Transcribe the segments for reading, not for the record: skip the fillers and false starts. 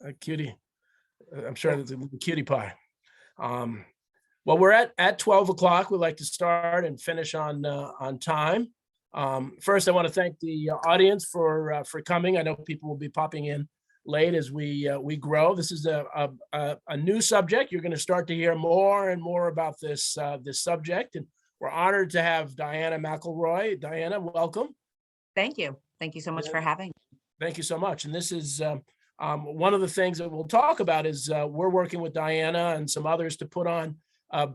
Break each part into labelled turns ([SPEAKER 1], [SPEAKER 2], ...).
[SPEAKER 1] A cutie. I'm sure that's a little cutie pie. Um, well, we're at 12 o'clock. We'd like to start and finish on time. First, I want to thank the audience for coming. I know people will be popping in late as we grow. This is a new subject. You're going to start to hear more and more about this subject, and we're honored to have Diana McElroy. Diana, welcome.
[SPEAKER 2] Thank you. Thank you so much for having me.
[SPEAKER 1] Thank you so much. And this is one of the things that we'll talk about is we're working with Diana and some others to put on a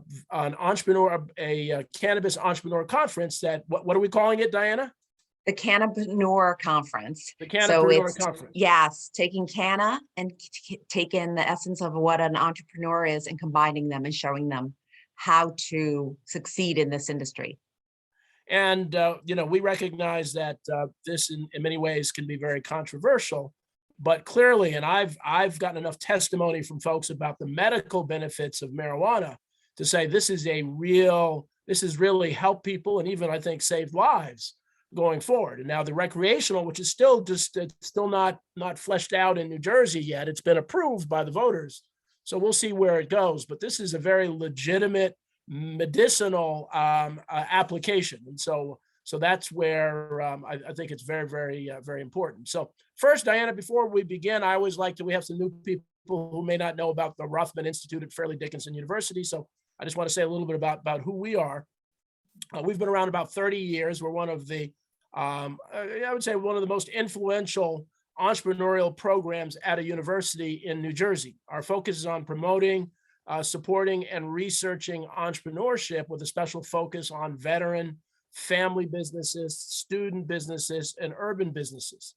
[SPEAKER 1] cannabis entrepreneur conference. That what are we calling it, Diana?
[SPEAKER 2] The Cannabis Conference.
[SPEAKER 1] The Cannabis Conference.
[SPEAKER 2] Yes, taking canna and taking the essence of what an entrepreneur is and combining them and showing them how to succeed in this industry.
[SPEAKER 1] And we recognize that this in many ways can be very controversial, but clearly, and I've gotten enough testimony from folks about the medical benefits of marijuana to say this is really helped people and even I think saved lives going forward. And now the recreational, which is still not fleshed out in New Jersey yet, it's been approved by the voters, so we'll see where it goes. But this is a very legitimate medicinal application, and so that's where I think it's very, very, very important. So first, Diana, before we begin, I always like to, we have some new people who may not know about the Rothman Institute at Fairleigh Dickinson University, so I just want to say a little bit about who we are. We've been around about 30 years. We're one of the I would say one of the most influential entrepreneurial programs at a university in New Jersey. Our focus is on promoting, supporting, and researching entrepreneurship with a special focus on veteran, family businesses, student businesses, and urban businesses.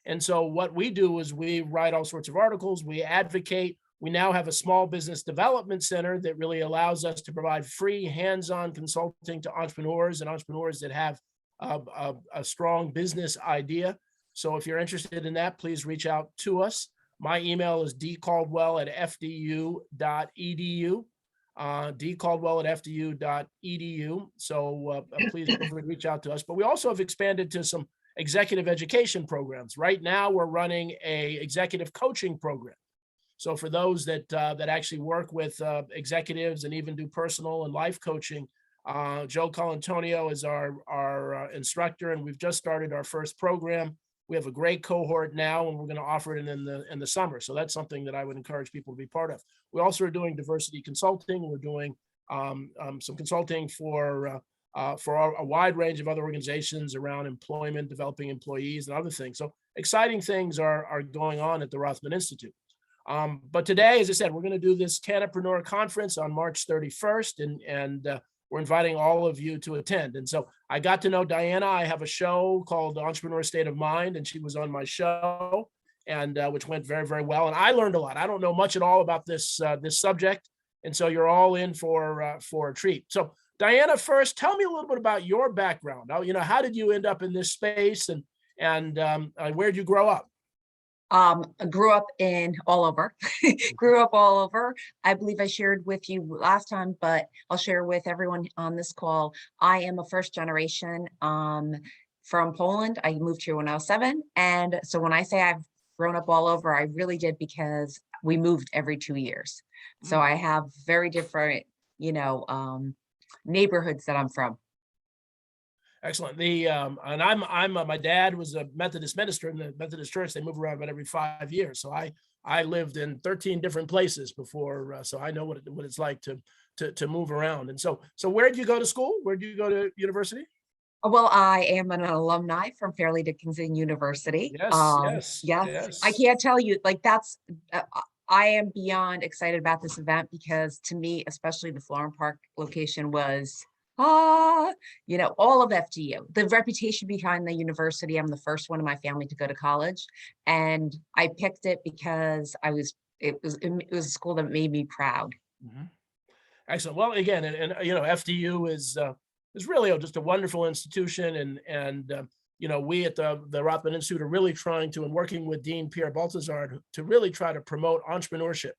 [SPEAKER 1] And so what we do is we write all sorts of articles, we advocate. We now have a small business development center that really allows us to provide free hands-on consulting to entrepreneurs and entrepreneurs that have a strong business idea. So if you're interested in that, please reach out to us. My email is dcaldwell@fdu.edu, dcaldwell@fdu.edu. So please feel free to reach out to us. But we also have expanded to some executive education programs. Right now, we're running a executive coaching program. So for those that actually work with executives and even do personal and life coaching, Joe Colantonio is our instructor, and we've just started our first program. We have a great cohort now, and we're going to offer it in the summer. So that's something that I would encourage people to be part of. We also are doing diversity consulting. We're doing some consulting for a wide range of other organizations around employment, developing employees, and other things. So exciting things are going on at the Rothman Institute. But today, as I said, we're going to do this Cannapreneur Conference on March 31st, and we're inviting all of you to attend. And so I got to know Diana. I have a show called Entrepreneur State of Mind, and she was on my show, and which went very, very well. And I learned a lot. I don't know much at all about this subject, and so you're all in for a treat. So Diana, first, tell me a little bit about your background. How did you end up in this space, and where did you grow up?
[SPEAKER 2] I grew up all over. Grew up all over. I believe I shared with you last time, but I'll share with everyone on this call. I am a first generation from Poland. I moved here when I was 7. And so when I say I've grown up all over, I really did, because we moved every 2 years. So I have very different, neighborhoods that I'm from.
[SPEAKER 1] Excellent. And I'm my dad was a Methodist minister in the Methodist Church. They move around about every 5 years. So I lived in 13 different places before, so I know what it's like to move around. And so where did you go to school? Where did you go to university?
[SPEAKER 2] Well, I am an alumni from Fairleigh Dickinson University.
[SPEAKER 1] Yes.
[SPEAKER 2] I can't tell you, that's. I am beyond excited about this event, because to me, especially the Florham Park location was. All of FDU, the reputation behind the university. I'm the first one in my family to go to college, and I picked it because it was a school that made me proud.
[SPEAKER 1] Mm-hmm. Excellent. Well, again, and FDU is really just a wonderful institution, and we at the Rothman Institute are really trying to, and working with Dean Pierre Baltazar to really try to promote entrepreneurship,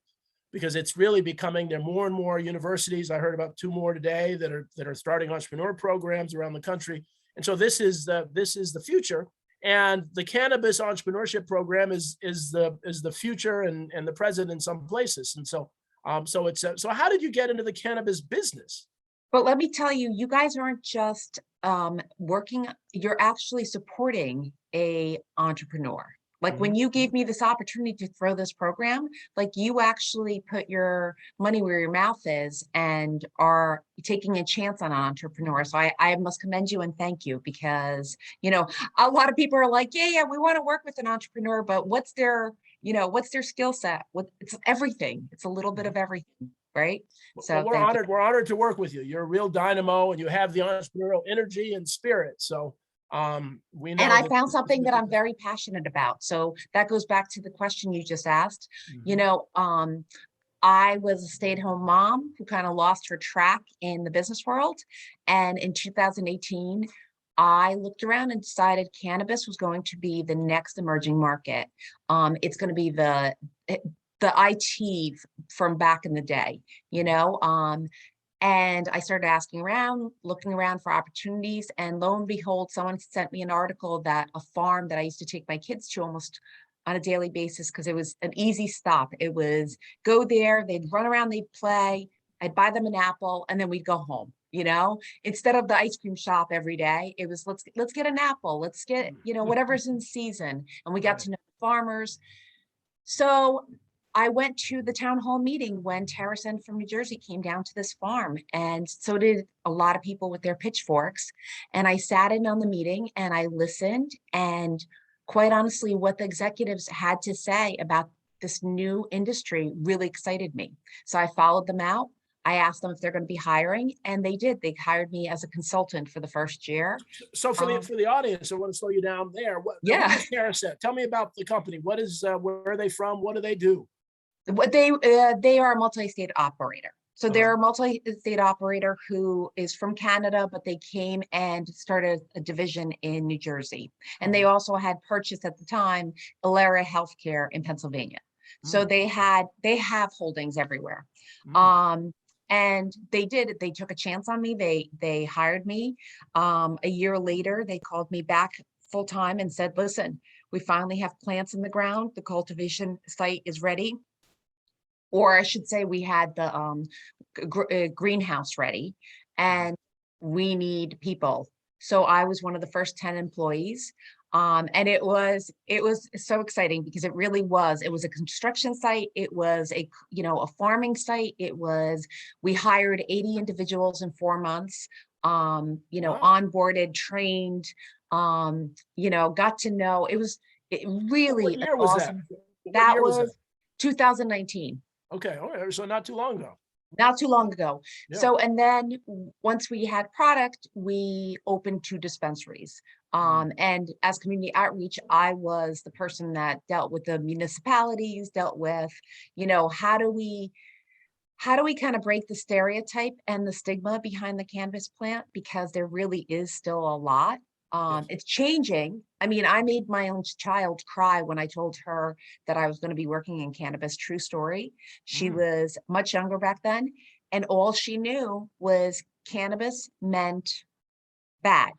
[SPEAKER 1] because it's really becoming, there are more and more universities. I heard about 2 more today that are starting entrepreneur programs around the country. And so this is the future. And the cannabis entrepreneurship program is the future and the present in some places. And so so how did you get into the cannabis business?
[SPEAKER 2] But let me tell you, you guys aren't just working, you're actually supporting a entrepreneur. Like when you gave me this opportunity to throw this program, like you actually put your money where your mouth is and are taking a chance on an entrepreneur. So I must commend you and thank you, because, a lot of people are like, yeah, we want to work with an entrepreneur, but what's their skill set? It's everything. It's a little bit of everything, right?
[SPEAKER 1] Well,
[SPEAKER 2] So
[SPEAKER 1] we're
[SPEAKER 2] thank you.
[SPEAKER 1] honored. We're honored to work with you. You're a real dynamo, and you have the entrepreneurial energy and spirit. So we know
[SPEAKER 2] And I
[SPEAKER 1] that
[SPEAKER 2] found
[SPEAKER 1] this is
[SPEAKER 2] something that
[SPEAKER 1] gonna
[SPEAKER 2] I'm
[SPEAKER 1] be
[SPEAKER 2] very passionate about. So that goes back to the question you just asked. You
[SPEAKER 1] Mhm.
[SPEAKER 2] know, I was a stay-at-home mom who kind of lost her track in the business world. And in 2018, I looked around and decided cannabis was going to be the next emerging market. It's going to be the IT from back in the day, and I started asking around, looking around for opportunities, and lo and behold, someone sent me an article that a farm that I used to take my kids to almost on a daily basis, because it was an easy stop. It was go there, they'd run around, they'd play, I'd buy them an apple, and then we'd go home. Instead of the ice cream shop every day, it was let's get an apple, let's get whatever's in season, and we got
[SPEAKER 1] Right.
[SPEAKER 2] to know farmers. So I went to the town hall meeting when Terracent from New Jersey came down to this farm, and so did a lot of people with their pitchforks. And I sat in on the meeting and I listened, and quite honestly, what the executives had to say about this new industry really excited me. So I followed them out. I asked them if they're going to be hiring, and they did. They hired me as a consultant for the first year.
[SPEAKER 1] So for the
[SPEAKER 2] Um,
[SPEAKER 1] for the audience, I want to slow you down there. Who
[SPEAKER 2] yeah.
[SPEAKER 1] is Cannabis? Tell me about the company. What is where are they from? What do they do?
[SPEAKER 2] What they are a multi-state operator. So
[SPEAKER 1] Uh,
[SPEAKER 2] they're a multi-state operator who is from Canada, but they came and started a division in New Jersey. And they
[SPEAKER 1] uh,
[SPEAKER 2] also had purchased at the time Ilera Healthcare in Pennsylvania. So
[SPEAKER 1] mm,
[SPEAKER 2] they have holdings everywhere.
[SPEAKER 1] mm.
[SPEAKER 2] Um, and they took a chance on me. They hired me. A year later, they called me back full time and said, listen, we finally have plants in the ground. The cultivation site is ready, or I should say we had the greenhouse ready, and we need people. So I was one of the first 10 employees. And it was so exciting because it really was. It was a construction site. It was a farming site. We hired 80 individuals in 4 months,
[SPEAKER 1] Wow.
[SPEAKER 2] onboarded, trained, got to know. It
[SPEAKER 1] What
[SPEAKER 2] really an
[SPEAKER 1] year was that?
[SPEAKER 2] awesome.
[SPEAKER 1] What
[SPEAKER 2] That
[SPEAKER 1] year was that?
[SPEAKER 2] was 2019.
[SPEAKER 1] Okay. All right. So not too long ago.
[SPEAKER 2] Not too long ago.
[SPEAKER 1] Yeah.
[SPEAKER 2] So, and then once we had product, we opened 2 dispensaries.
[SPEAKER 1] Mm.
[SPEAKER 2] And as community outreach, I was the person that dealt with the municipalities, dealt with, how do we kind of break the stereotype and the stigma behind the cannabis plant? Because there really is still a lot.
[SPEAKER 1] Yes.
[SPEAKER 2] It's changing. I mean, I made my own child cry when I told her that I was going to be working in cannabis. True story. She
[SPEAKER 1] Mm.
[SPEAKER 2] was much younger back then, and all she knew was cannabis meant bad.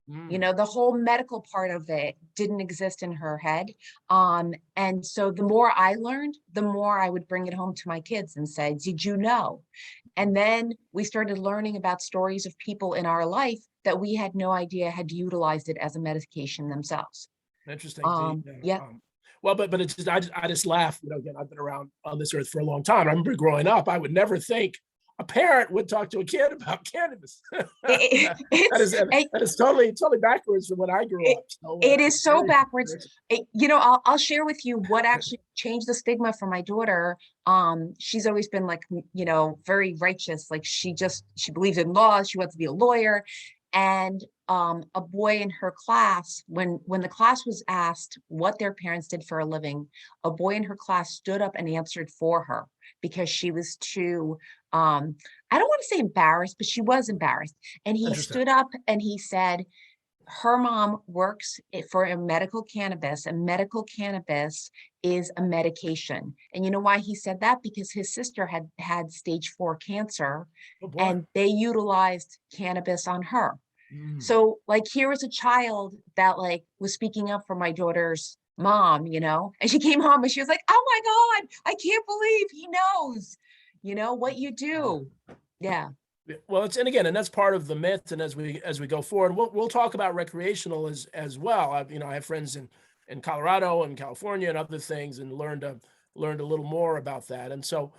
[SPEAKER 1] Mm.
[SPEAKER 2] The whole medical part of it didn't exist in her head. And so the more I learned, the more I would bring it home to my kids and say, did you know? And then we started learning about stories of people in our life that we had no idea had utilized it as a medication themselves.
[SPEAKER 1] Interesting.
[SPEAKER 2] Yeah.
[SPEAKER 1] Well, but it's just, I just laugh. Again, I've been around on this earth for a long time. I remember growing up, I would never think a parent would talk to a kid about cannabis.
[SPEAKER 2] It's
[SPEAKER 1] That is totally backwards from when I grew
[SPEAKER 2] it,
[SPEAKER 1] up. So
[SPEAKER 2] it
[SPEAKER 1] it's
[SPEAKER 2] is so
[SPEAKER 1] very
[SPEAKER 2] backwards.
[SPEAKER 1] interesting.
[SPEAKER 2] I'll share with you what actually changed the stigma for my daughter. She's always been like, very righteous. Like she believes in law. She wants to be a lawyer. And a boy in her class, when the class was asked what their parents did for a living, a boy in her class stood up and answered for her because she was too, I don't want to say embarrassed, but she was embarrassed. And he
[SPEAKER 1] Interesting.
[SPEAKER 2] stood up and he said, her mom works for a medical cannabis, and medical cannabis is a medication. And you know why he said that? Because his sister had stage 4 cancer,
[SPEAKER 1] Oh boy.
[SPEAKER 2] and they utilized cannabis on her.
[SPEAKER 1] Mm.
[SPEAKER 2] So like, here was a child that like was speaking up for my daughter's mom, and she came home and she was like, oh my God, I can't believe he knows, what you do. Yeah.
[SPEAKER 1] Yeah, well, and again, and that's part of the myth. And as we go forward, we'll talk about recreational as well. I have friends in Colorado and California and other things, and learned a little more about that. And so,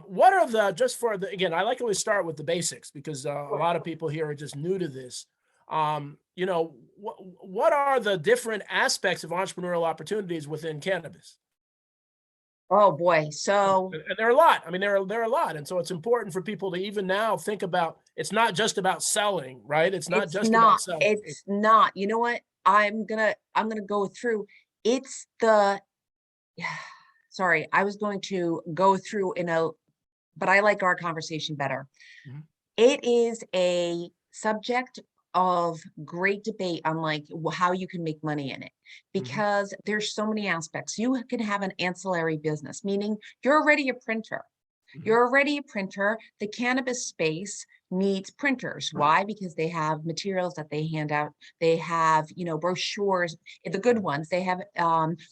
[SPEAKER 1] what are the just for the again? I like to always start with the basics because a lot of people here are just new to this. What are the different aspects of entrepreneurial opportunities within cannabis?
[SPEAKER 2] Oh boy.
[SPEAKER 1] And
[SPEAKER 2] So
[SPEAKER 1] and there are a lot. I mean, there are a lot, and so it's important for people to even now think about. It's not just about selling, right? It's not
[SPEAKER 2] it's
[SPEAKER 1] just about
[SPEAKER 2] not,
[SPEAKER 1] selling.
[SPEAKER 2] it's not, you know what? I'm gonna go through. It's the, sorry, I was going to go through but I like our conversation better.
[SPEAKER 1] Mhm,
[SPEAKER 2] It is a subject of great debate on like how you can make money in it,
[SPEAKER 1] mhm,
[SPEAKER 2] because there's so many aspects. You can have an ancillary business, meaning you're already a printer.
[SPEAKER 1] mhm.
[SPEAKER 2] You're already a printer. The cannabis space needs printers. Why? Because they have materials that they hand out. They have, brochures, the good ones. They have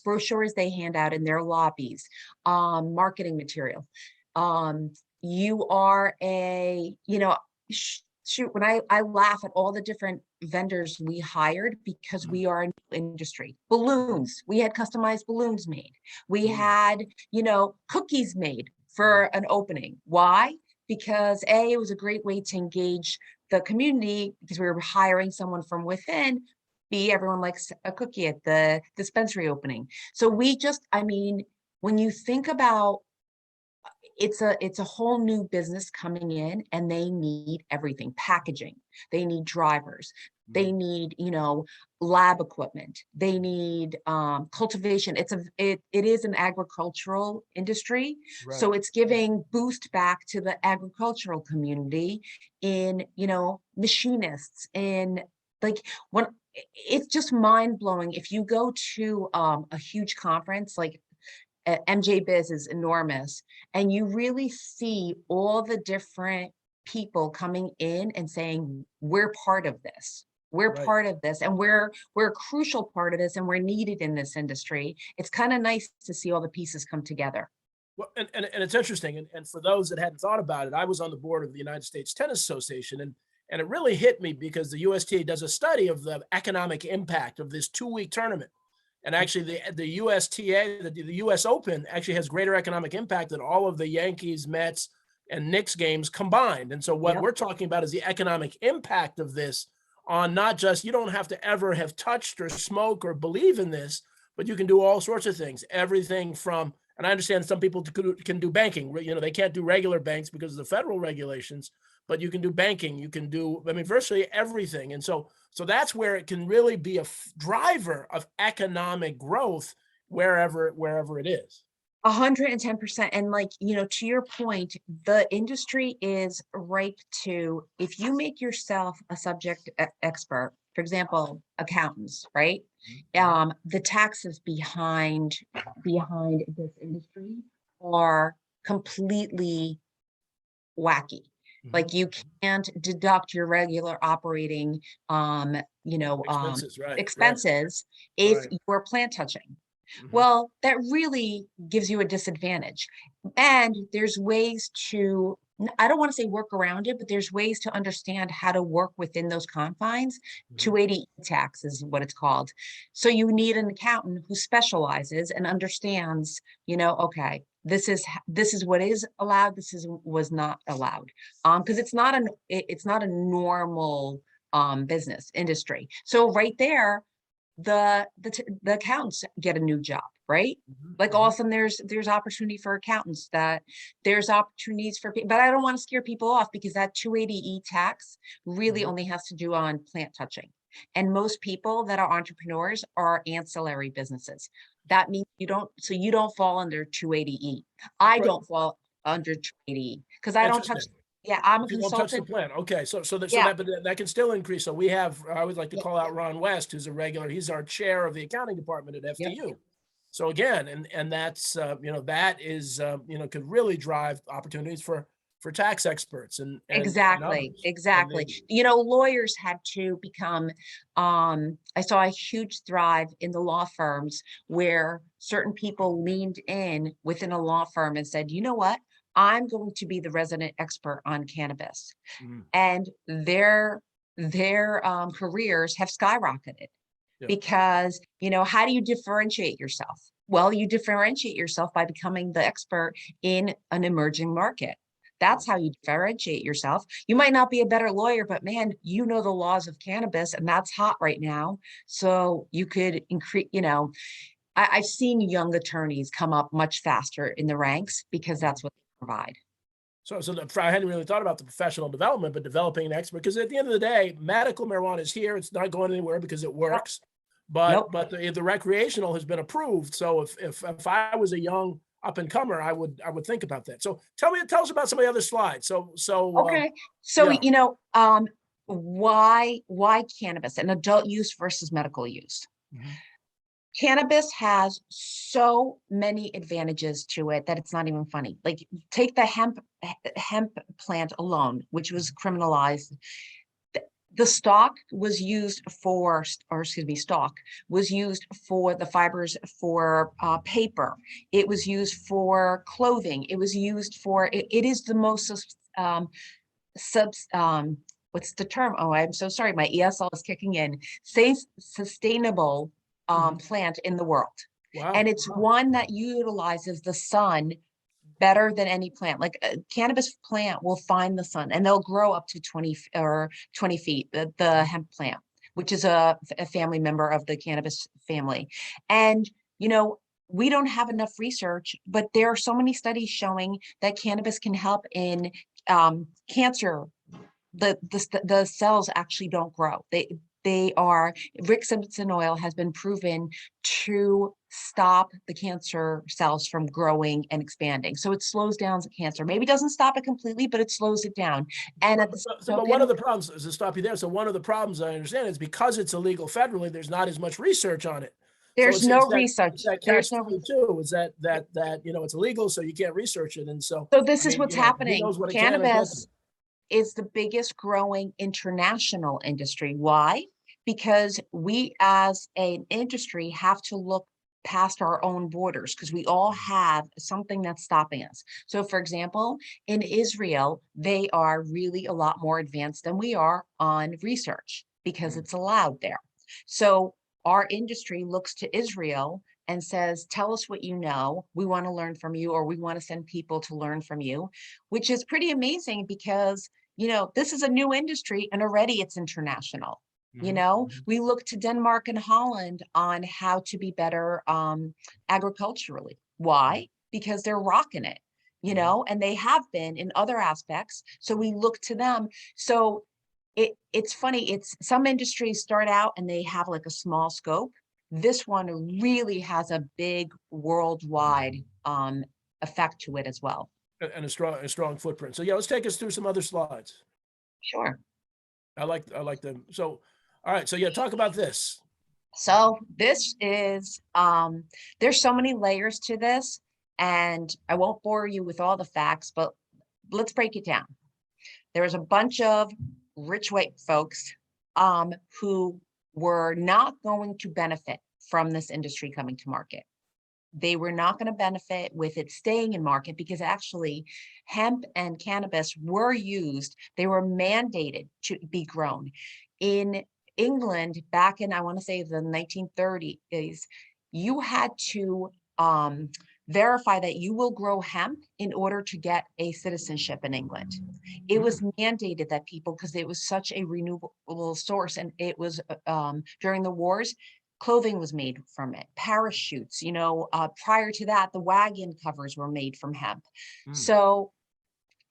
[SPEAKER 2] brochures they hand out in their lobbies, marketing material. You are shoot, when I laugh at all the different vendors we hired because
[SPEAKER 1] Mhm,
[SPEAKER 2] we are a new industry. Balloons, we had customized balloons made. We
[SPEAKER 1] mhm,
[SPEAKER 2] had, cookies made
[SPEAKER 1] mhm.
[SPEAKER 2] for an opening. Why? Because A, it was a great way to engage the community because we were hiring someone from within. B, everyone likes a cookie at the dispensary opening. So I mean, when you think about, it's a whole new business coming in, and they need everything: packaging, they need drivers, they
[SPEAKER 1] Mhm.
[SPEAKER 2] need, lab equipment, they need cultivation. It is an agricultural industry, so
[SPEAKER 1] Right.
[SPEAKER 2] it's giving boost back to the agricultural community in, machinists, in like, when it's just mind blowing. If you go to a huge conference like MJ Biz is enormous, and you really see all the different people coming in and saying, we're part of this. We're
[SPEAKER 1] Right.
[SPEAKER 2] part of this, and we're a crucial part of this, and we're needed in this industry. It's kind of nice to see all the pieces come together.
[SPEAKER 1] Well, and it's interesting. And for those that hadn't thought about it, I was on the board of the United States Tennis Association, and it really hit me because the USTA does a study of the economic impact of this 2-week tournament. And actually, the USTA, the US Open, actually has greater economic impact than all of the Yankees, Mets, and Knicks games combined. And so, what
[SPEAKER 2] Yep.
[SPEAKER 1] we're talking about is the economic impact of this on not just you don't have to ever have touched or smoke or believe in this, but you can do all sorts of things. Everything from, and I understand some people can do banking. They can't do regular banks because of the federal regulations, but you can do banking. You can do, I mean, virtually everything. And so that's where it can really be a driver of economic growth wherever it is.
[SPEAKER 2] 110%. And like, to your point, the industry is ripe to, if you make yourself a subject expert, for example, accountants, right?
[SPEAKER 1] Mhm,
[SPEAKER 2] The taxes behind this industry are completely wacky.
[SPEAKER 1] mhm,
[SPEAKER 2] Like, you
[SPEAKER 1] mhm.
[SPEAKER 2] can't deduct your regular operating,
[SPEAKER 1] Expenses, right,
[SPEAKER 2] expenses if
[SPEAKER 1] right.
[SPEAKER 2] you're plant touching.
[SPEAKER 1] Mhm,
[SPEAKER 2] Well, that really gives you a disadvantage. And there's ways to, I don't want to say work around it, but there's ways to understand how to work within those confines.
[SPEAKER 1] mhm.
[SPEAKER 2] 280 tax is what it's called. So you need an accountant who specializes and understands, okay, this is what is allowed, this is was not allowed. Because it's not a normal business industry. So right there, the accountants get a new job, right?
[SPEAKER 1] Mhm,
[SPEAKER 2] Like,
[SPEAKER 1] mhm,
[SPEAKER 2] awesome, there's opportunity for accountants, that there's opportunities for people, but I don't want to scare people off, because that 280E tax really
[SPEAKER 1] mhm.
[SPEAKER 2] only has to do on plant touching. And most people that are entrepreneurs are ancillary businesses. That means you don't fall under 280E. I
[SPEAKER 1] Right.
[SPEAKER 2] don't fall under 280E because I don't touch.
[SPEAKER 1] Interesting.
[SPEAKER 2] Yeah, I'm a
[SPEAKER 1] If you don't touch the
[SPEAKER 2] consultant.
[SPEAKER 1] plant, okay. So
[SPEAKER 2] Yeah.
[SPEAKER 1] that can still increase. So we have. I would like to
[SPEAKER 2] Yep.
[SPEAKER 1] call out Ron West, who's a regular. He's our chair of the accounting department at
[SPEAKER 2] Yep.
[SPEAKER 1] FDU. So again, and that's that is could really drive opportunities for tax experts and
[SPEAKER 2] Exactly,
[SPEAKER 1] others. I
[SPEAKER 2] exactly.
[SPEAKER 1] mean,
[SPEAKER 2] Lawyers had to become, I saw a huge thrive in the law firms where certain people leaned in within a law firm and said, you know what? I'm going to be the resident expert on cannabis.
[SPEAKER 1] mm,
[SPEAKER 2] And their careers have skyrocketed
[SPEAKER 1] yeah.
[SPEAKER 2] because, how do you differentiate yourself? Well, you differentiate yourself by becoming the expert in an emerging market. That's how you differentiate yourself. You might not be a better lawyer, but man, you know the laws of cannabis and that's hot right now. So you could increase, I've seen young attorneys come up much faster in the ranks because that's what they provide.
[SPEAKER 1] I hadn't really thought about the professional development, but developing an expert, because at the end of the day, medical marijuana is here. It's not going anywhere because it
[SPEAKER 2] Nope.
[SPEAKER 1] works. But
[SPEAKER 2] Nope.
[SPEAKER 1] the recreational has been approved. So if I was a young up and comer, I would think about that. So tell us about some of the other slides.
[SPEAKER 2] Okay. So,
[SPEAKER 1] Yeah.
[SPEAKER 2] why cannabis and adult use versus medical use?
[SPEAKER 1] Mhm.
[SPEAKER 2] Cannabis has so many advantages to it that it's not even funny. Like take the hemp plant alone, which was criminalized. The stalk was used for, or excuse me, stalk was used for the fibers for paper. It was used for clothing. It was used for, it is the most subs what's the term? Oh, I'm so sorry. My ESL is kicking in. Say sustainable
[SPEAKER 1] Mhm.
[SPEAKER 2] plant in the world.
[SPEAKER 1] Wow.
[SPEAKER 2] And it's
[SPEAKER 1] Wow.
[SPEAKER 2] one that utilizes the sun better than any plant. Like a cannabis plant will find the sun and they'll grow up to 20 feet, the hemp plant, which is a family member of the cannabis family. And, we don't have enough research, but there are so many studies showing that cannabis can help in cancer. The cells actually don't grow. They are, Rick Simpson oil has been proven to stop the cancer cells from growing and expanding. So it slows down the cancer. Maybe doesn't stop it completely, but it slows it down. And at the same
[SPEAKER 1] But one of
[SPEAKER 2] token,
[SPEAKER 1] the problems, to stop you there, so one of the problems I understand is because it's illegal federally, there's not as much research on it. So
[SPEAKER 2] there's no research.
[SPEAKER 1] it's that
[SPEAKER 2] There's
[SPEAKER 1] catch
[SPEAKER 2] no
[SPEAKER 1] 22 is that it's illegal, so you can't research it. And so
[SPEAKER 2] So this
[SPEAKER 1] I
[SPEAKER 2] is
[SPEAKER 1] mean,
[SPEAKER 2] what's
[SPEAKER 1] who
[SPEAKER 2] happening.
[SPEAKER 1] knows what it can and can't do.
[SPEAKER 2] Cannabis is the biggest growing international industry. Why? Because we as an industry have to look past our own borders because we all have something that's stopping us. So for example, in Israel, they are really a lot more advanced than we are on research because it's allowed there. So our industry looks to Israel and says, tell us what you know. We want to learn from you, or we want to send people to learn from you, which is pretty amazing because this is a new industry and already it's international.
[SPEAKER 1] Mhm.
[SPEAKER 2] We look to Denmark and Holland on how to be better agriculturally. Why? Because they're rocking it,
[SPEAKER 1] Mhm.
[SPEAKER 2] and they have been in other aspects. So we look to them. So it's funny. It's some industries start out and they have like a small scope. This one really has a big worldwide effect to it as well.
[SPEAKER 1] And a strong footprint. So yeah, let's take us through some other slides.
[SPEAKER 2] Sure.
[SPEAKER 1] I like them. So all right. So yeah, talk about this.
[SPEAKER 2] So this is, there's so many layers to this, and I won't bore you with all the facts, but let's break it down. There's a bunch of rich white folks who were not going to benefit from this industry coming to market. They were not going to benefit with it staying in market because actually hemp and cannabis were used. They were mandated to be grown. In England, back in, I want to say the 1930s, you had to verify that you will grow hemp in order to get a citizenship in England. It was mandated that people, because it was such a renewable source, and it was during the wars, clothing was made from it, parachutes, prior to that, the wagon covers were made from hemp.
[SPEAKER 1] Mm.
[SPEAKER 2] So,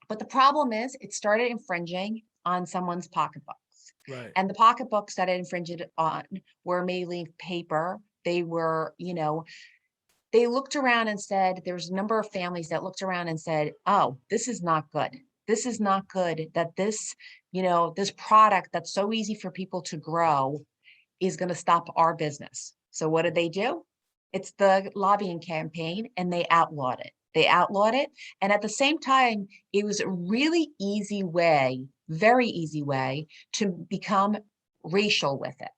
[SPEAKER 2] but the problem is it started infringing on someone's pocketbooks.
[SPEAKER 1] Right.
[SPEAKER 2] And the pocketbooks that it infringed on were mainly paper. They were, they looked around and said, there's a number of families that looked around and said, oh, this is not good. This is not good that this, this product that's so easy for people to grow is going to stop our business. So what did they do? It's the lobbying campaign and they outlawed it. They outlawed it. And at the same time, it was a really easy way, very easy way to become racial with it.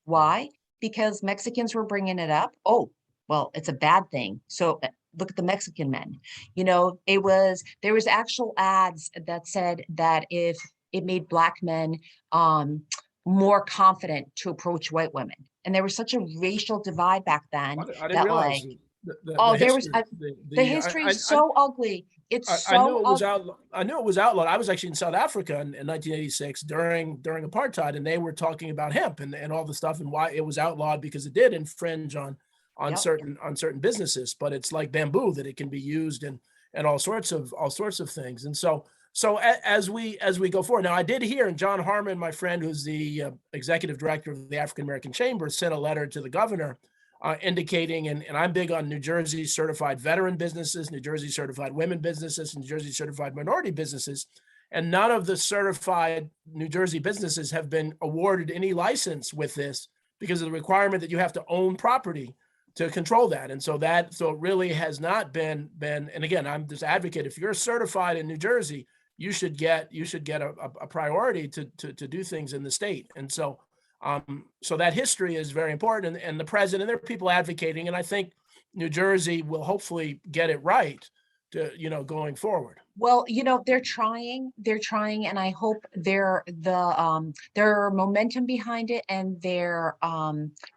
[SPEAKER 2] Why? Because Mexicans were bringing it up. Oh, well, it's a bad thing. So look at the Mexican men. You know, there was actual ads that said that if it made Black men more confident to approach white women. And there was such a racial divide back then
[SPEAKER 1] I didn't
[SPEAKER 2] that
[SPEAKER 1] realize
[SPEAKER 2] like,
[SPEAKER 1] the
[SPEAKER 2] oh, there was
[SPEAKER 1] history.
[SPEAKER 2] the history is so ugly. It's
[SPEAKER 1] I knew
[SPEAKER 2] so
[SPEAKER 1] it was
[SPEAKER 2] ugly.
[SPEAKER 1] out. I knew it was outlawed. I was actually in South Africa in 1986 during apartheid, and they were talking about hemp and all the stuff and why it was outlawed because it did infringe on
[SPEAKER 2] Yep.
[SPEAKER 1] certain businesses. But it's like bamboo that it can be used and all sorts of things. And as we go forward, now I did hear, and John Harmon, my friend, who's the executive director of the African American Chamber, sent a letter to the governor indicating, and I'm big on New Jersey certified veteran businesses, New Jersey certified women businesses, New Jersey certified minority businesses. And none of the certified New Jersey businesses have been awarded any license with this because of the requirement that you have to own property to control that. And so it really has not been, and again, I'm this advocate, if you're certified in New Jersey, you should get a priority to do things in the state. And so that history is very important, and the president, and there are people advocating, and I think New Jersey will hopefully get it right going forward.
[SPEAKER 2] Well, they're trying, and I hope their momentum behind it and their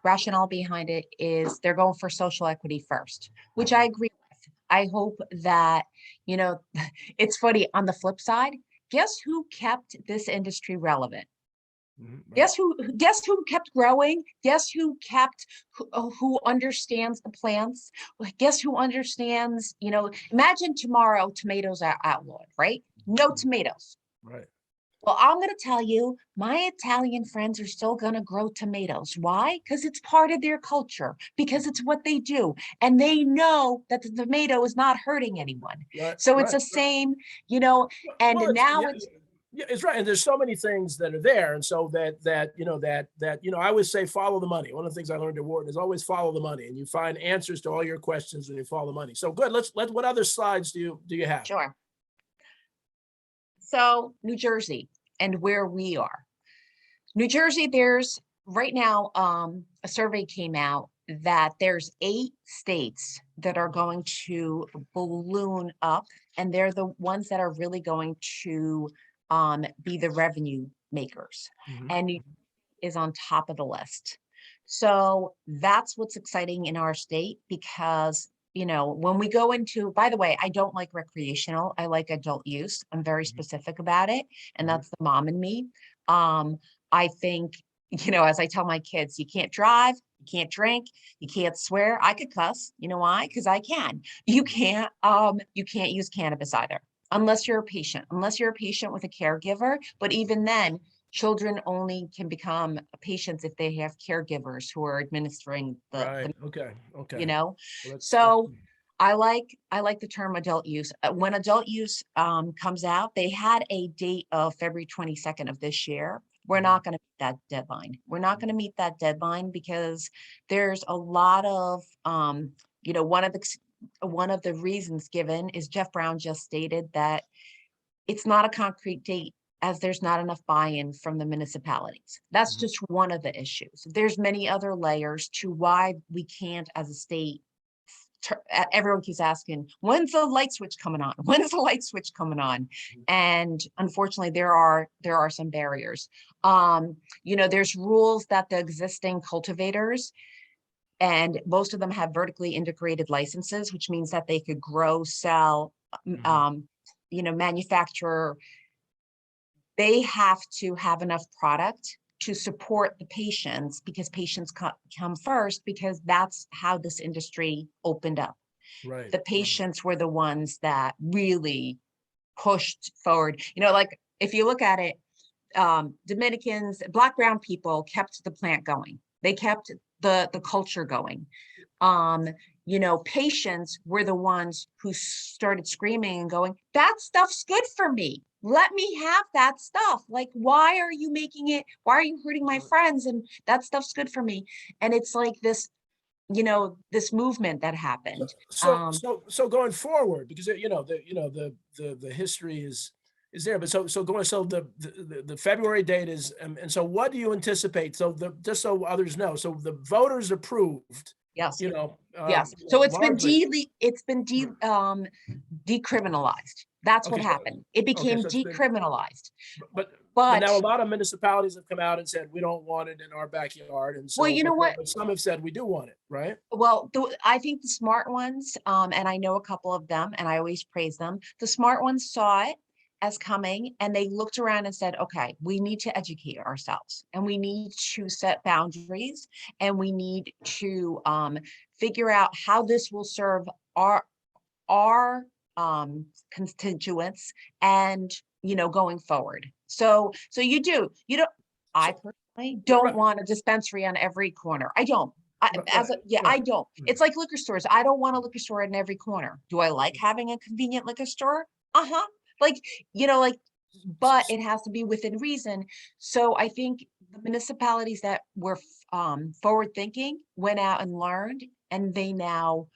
[SPEAKER 2] rationale behind it is they're going for social equity first, which I agree with. I hope that, it's funny on the flip side, guess who kept this industry relevant?
[SPEAKER 1] Right.
[SPEAKER 2] Guess who kept growing? Guess who kept who understands the plants? Guess who understands, imagine tomorrow tomatoes are outlawed, right? No tomatoes.
[SPEAKER 1] Right.
[SPEAKER 2] Well, I'm going to tell you, my Italian friends are still going to grow tomatoes. Why? Because it's part of their culture, because it's what they do. And they know that the tomato is not hurting anyone.
[SPEAKER 1] Right.
[SPEAKER 2] So it's
[SPEAKER 1] Right.
[SPEAKER 2] the same, and
[SPEAKER 1] Well,
[SPEAKER 2] now
[SPEAKER 1] yeah,
[SPEAKER 2] it's,
[SPEAKER 1] yeah, it's right. And there's so many things that are there. And so I always say, follow the money. One of the things I learned at Wharton is always follow the money, and you find answers to all your questions when you follow the money. So good. What other slides do you have?
[SPEAKER 2] sure. So New Jersey and where we are. New Jersey, there's right now, a survey came out that there's 8 states that are going to balloon up, and they're the ones that are really going to be the revenue makers.
[SPEAKER 1] Mhm.
[SPEAKER 2] And New Jersey is on top of the list. So that's what's exciting in our state because when we go into, by the way, I don't like recreational, I like adult use. I'm very specific about it, and that's the mom in me. I think, as I tell my kids, you can't drive, you can't drink, you can't swear. I could cuss. You know why? Because I can. You can't use cannabis either, unless you're a patient with a caregiver. But even then, children only can become patients if they have caregivers who are administering
[SPEAKER 1] Right. Okay. Okay.
[SPEAKER 2] you know.
[SPEAKER 1] Well, that's
[SPEAKER 2] So I like the term adult use. When adult use comes out, they had a date of February 22nd of this year. We're not going to meet that deadline. We're not going to meet that deadline because there's a lot of one of the reasons given is Jeff Brown just stated that it's not a concrete date as there's not enough buy-in from the municipalities. That's just one of the issues. There's many other layers to why we can't as a state. Everyone keeps asking, when's the light switch coming on? When's the light switch coming on? And unfortunately, there are some barriers. There's rules that the existing cultivators, and most of them have vertically integrated licenses, which means that they could grow, sell, manufacture. They have to have enough product to support the patients because patients come first, because that's how this industry opened up.
[SPEAKER 1] right.
[SPEAKER 2] The patients were the ones that really pushed forward. Like if you look at it, Dominicans, Black, brown people kept the plant going. They kept the culture going. Patients were the ones who started screaming and going, that stuff's good for me. Let me have that stuff. Like, why are you making it? Why are you hurting my friends? And that stuff's good for me. And it's like this this movement that happened.
[SPEAKER 1] So going forward, because the history is there, but the February date is, and so what do you anticipate? So just so others know, so the voters approved,
[SPEAKER 2] Yes,
[SPEAKER 1] you know,
[SPEAKER 2] yes. So
[SPEAKER 1] largely.
[SPEAKER 2] decriminalized. That's what
[SPEAKER 1] Okay,
[SPEAKER 2] happened. It became
[SPEAKER 1] so it's been,
[SPEAKER 2] decriminalized.
[SPEAKER 1] but now a
[SPEAKER 2] But
[SPEAKER 1] lot of municipalities have come out and said we don't want it in our backyard, and
[SPEAKER 2] well,
[SPEAKER 1] so
[SPEAKER 2] you know what?
[SPEAKER 1] but some have said we do want it, right?
[SPEAKER 2] Well, I think the smart ones, and I know a couple of them, and I always praise them. The smart ones saw it as coming, and they looked around and said, okay, we need to educate ourselves, and we need to set boundaries, and we need to figure out how this will serve our constituents, and going forward. So you don't. I
[SPEAKER 1] So
[SPEAKER 2] personally don't
[SPEAKER 1] right,
[SPEAKER 2] want a dispensary on every corner. I don't.
[SPEAKER 1] right,
[SPEAKER 2] I
[SPEAKER 1] right.
[SPEAKER 2] don't. It's like liquor stores. I don't want a liquor store in every corner. Do I like having a convenient liquor store? Uh-huh. Like, like, but it has to be within reason. So I think the municipalities that were forward thinking went out and learned, and they now,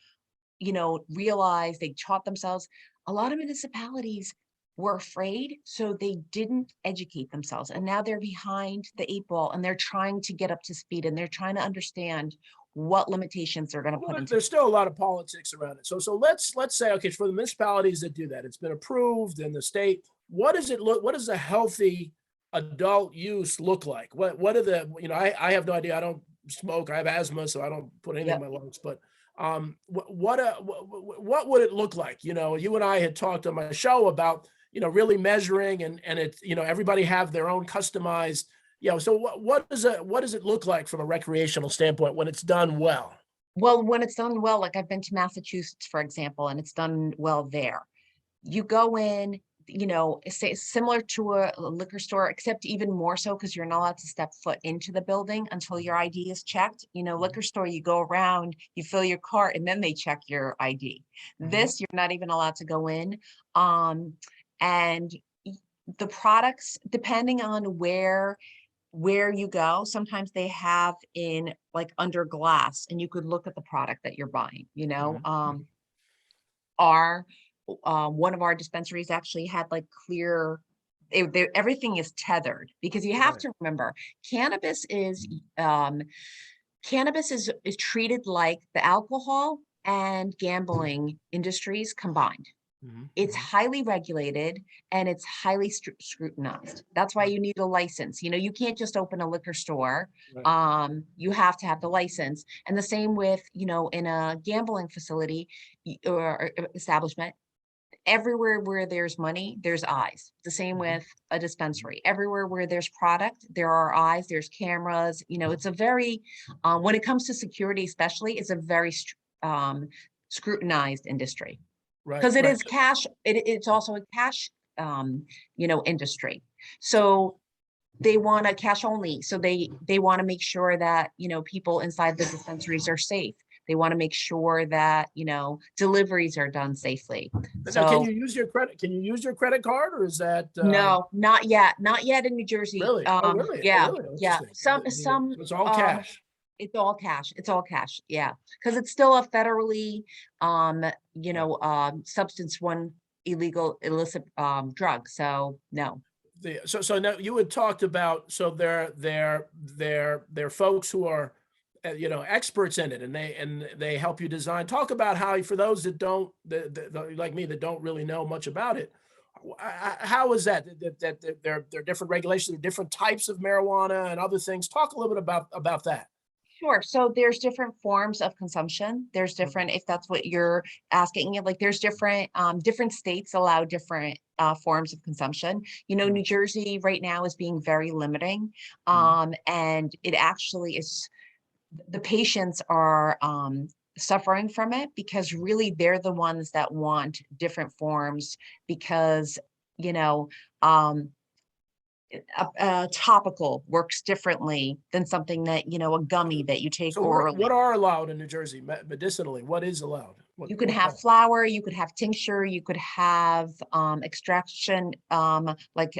[SPEAKER 2] realize, they taught themselves. A lot of municipalities were afraid, so they didn't educate themselves. And now they're behind the 8 ball, and they're trying to get up to speed, and they're trying to understand what limitations they're going to put
[SPEAKER 1] Well,
[SPEAKER 2] into.
[SPEAKER 1] there's still a lot of politics around it. So let's say, okay, for the municipalities that do that, it's been approved in the state. What does it look? What does a healthy adult use look like? What are the, I have no idea. I don't smoke. I have asthma, so I don't put anything in
[SPEAKER 2] Yep.
[SPEAKER 1] my lungs. But what would it look like? You and I had talked on my show about really measuring, and it's, everybody have their own customized. So what does it look like from a recreational standpoint when it's done well?
[SPEAKER 2] Well, when it's done well, like I've been to Massachusetts, for example, and it's done well there. You go in, say similar to a liquor store, except even more so, because you're not allowed to step foot into the building until your ID is checked. Liquor store, you go around, you fill your cart, and then they check your ID. This, you're not even allowed to go in. And the products, depending on where you go, sometimes they have in like under glass, and you could look at the product that you're buying. Our one of our dispensaries actually had like clear, everything is tethered, because you have
[SPEAKER 1] Right.
[SPEAKER 2] to remember, cannabis is um is treated like the alcohol and gambling industries combined. It's highly regulated, and it's highly scrutinized. That's why you need a license. You can't just open a liquor store.
[SPEAKER 1] Right.
[SPEAKER 2] You have to have the license. And the same with, in a gambling facility or establishment, everywhere where there's money, there's eyes. The same with a dispensary. Everywhere where there's product, there are eyes, there's cameras. It's a very, when it comes to security, especially, it's a very scrutinized industry,
[SPEAKER 1] Right.
[SPEAKER 2] because it
[SPEAKER 1] Right.
[SPEAKER 2] is cash. It's also a cash, industry. So they want a cash only. So they want to make sure that, people inside the dispensaries are safe. They want to make sure that, deliveries are done safely.
[SPEAKER 1] Now, can
[SPEAKER 2] So
[SPEAKER 1] you use your credit? Can you use your credit card, or is that
[SPEAKER 2] no, not yet. Not yet in New Jersey.
[SPEAKER 1] really? Oh, really? Oh,
[SPEAKER 2] Yeah,
[SPEAKER 1] really?
[SPEAKER 2] yeah.
[SPEAKER 1] Interesting.
[SPEAKER 2] Some,
[SPEAKER 1] So it's all cash.
[SPEAKER 2] it's all cash. It's all cash. Yeah. Because it's still a federally,
[SPEAKER 1] Right.
[SPEAKER 2] substance one illegal illicit drug. So no.
[SPEAKER 1] So now you had talked about, so they're folks who are experts in it, and they help you design. Talk about how, for those that don't, like me, that don't really know much about it, how is that there are different regulations, there are different types of marijuana and other things. Talk a little bit about that.
[SPEAKER 2] Sure. So there's different forms of consumption. There's different, if that's what you're asking, like there's different states allow different forms of consumption. New Jersey right now is being very limiting. And it actually is, the patients are suffering from it, because really they're the ones that want different forms, because, a topical works differently than something that, a gummy that you take
[SPEAKER 1] So what
[SPEAKER 2] orally.
[SPEAKER 1] are allowed in New Jersey medicinally? What is allowed?
[SPEAKER 2] You could
[SPEAKER 1] What
[SPEAKER 2] have
[SPEAKER 1] kind?
[SPEAKER 2] flour, you could have tincture, you could have extraction, like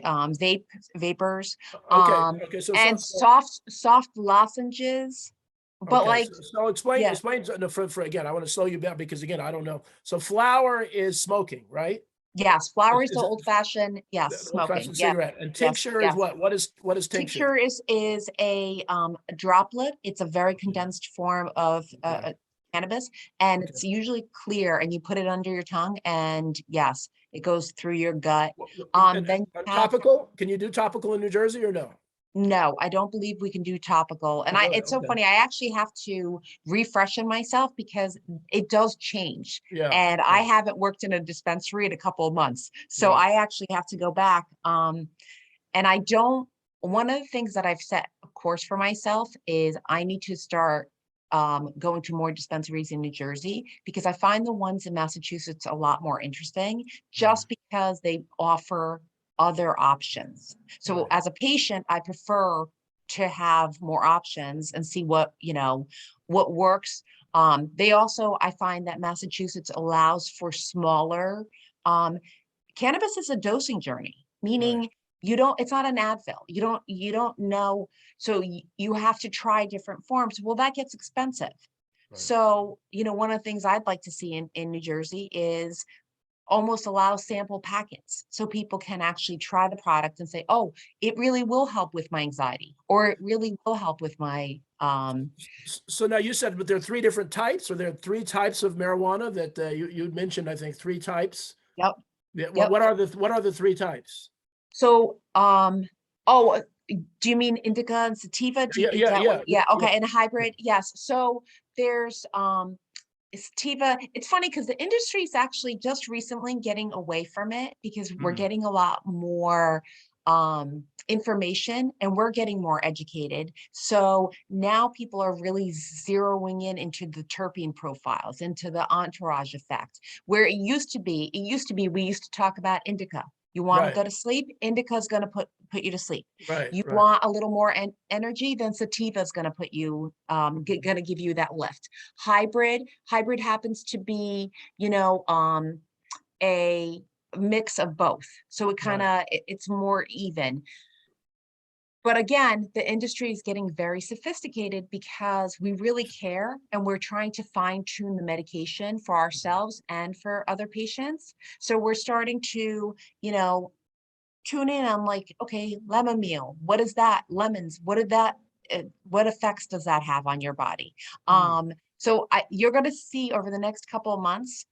[SPEAKER 2] vapors,
[SPEAKER 1] Okay. Okay. So
[SPEAKER 2] and soft lozenges. But
[SPEAKER 1] Okay,
[SPEAKER 2] like,
[SPEAKER 1] so explain,
[SPEAKER 2] yeah,
[SPEAKER 1] no, for again, I want to slow you down because again, I don't know. So flower is smoking, right?
[SPEAKER 2] yes, flower is the
[SPEAKER 1] Is it
[SPEAKER 2] old fashioned, yes,
[SPEAKER 1] the
[SPEAKER 2] smoking.
[SPEAKER 1] old-fashioned
[SPEAKER 2] Yep.
[SPEAKER 1] cigarette? And
[SPEAKER 2] Yes,
[SPEAKER 1] tincture is
[SPEAKER 2] yes.
[SPEAKER 1] what? What is tincture?
[SPEAKER 2] Tincture is a droplet. It's a very
[SPEAKER 1] Okay,
[SPEAKER 2] condensed form of
[SPEAKER 1] okay,
[SPEAKER 2] cannabis, and
[SPEAKER 1] okay.
[SPEAKER 2] it's usually clear. And you put it under your tongue, and yes, it goes through your gut. Then you have
[SPEAKER 1] Topical? Can you do topical in New Jersey or no?
[SPEAKER 2] no, I don't believe we can do topical. And
[SPEAKER 1] Oh, really?
[SPEAKER 2] it's so
[SPEAKER 1] Okay.
[SPEAKER 2] funny. I actually have to refreshen myself because it does change.
[SPEAKER 1] Yeah,
[SPEAKER 2] And I
[SPEAKER 1] yeah,
[SPEAKER 2] haven't worked in a dispensary in a couple of months. So
[SPEAKER 1] right.
[SPEAKER 2] I actually have to go back. And I don't, one of the things that I've set a course for myself is I need to start going to more dispensaries in New Jersey because I find the ones in Massachusetts a lot more interesting
[SPEAKER 1] Mm,
[SPEAKER 2] just because they offer other options. So
[SPEAKER 1] right.
[SPEAKER 2] as a patient, I prefer to have more options and see what, what works. They also, I find that Massachusetts allows for smaller, um, cannabis is a dosing journey,
[SPEAKER 1] Right.
[SPEAKER 2] meaning you don't, it's not an Advil. You don't know. So you have to try different forms. Well, that gets expensive.
[SPEAKER 1] Right.
[SPEAKER 2] So, one of the things I'd like to see in New Jersey is almost allow sample packets so people can actually try the product and say, oh, it really will help with my anxiety, or it really will help with my,
[SPEAKER 1] So now you said, but there are three different types, or there are three types of marijuana that you mentioned, I think three types.
[SPEAKER 2] yep,
[SPEAKER 1] Yeah,
[SPEAKER 2] yep.
[SPEAKER 1] what are the three types?
[SPEAKER 2] So, oh, do you mean indica and sativa?
[SPEAKER 1] Yeah,
[SPEAKER 2] Is
[SPEAKER 1] yeah,
[SPEAKER 2] that what?
[SPEAKER 1] yeah,
[SPEAKER 2] Yeah,
[SPEAKER 1] yeah,
[SPEAKER 2] okay, and hybrid, yes. So there's sativa. It's funny because the industry is actually just recently getting away from it because we're
[SPEAKER 1] mm,
[SPEAKER 2] getting a lot more information and we're getting more educated. So now people are really zeroing in into the terpene profiles, into the entourage effect, where it used to be we used to talk about indica. You want to
[SPEAKER 1] right,
[SPEAKER 2] go to sleep, indica is going to put you to sleep.
[SPEAKER 1] right,
[SPEAKER 2] You
[SPEAKER 1] right.
[SPEAKER 2] want a little more energy, then sativa is going to put you, going to give you that lift. Hybrid happens to be, a mix of both. So it kind
[SPEAKER 1] Right.
[SPEAKER 2] of, it's more even. But again, the industry is getting very sophisticated because we really care and we're trying to fine tune the medication for ourselves and for other patients. So we're starting to, tune in on like, okay, lemon meal. What is that? Lemons. What effects does that have on your body?
[SPEAKER 1] Mm.
[SPEAKER 2] So you're going to see over the next couple of months,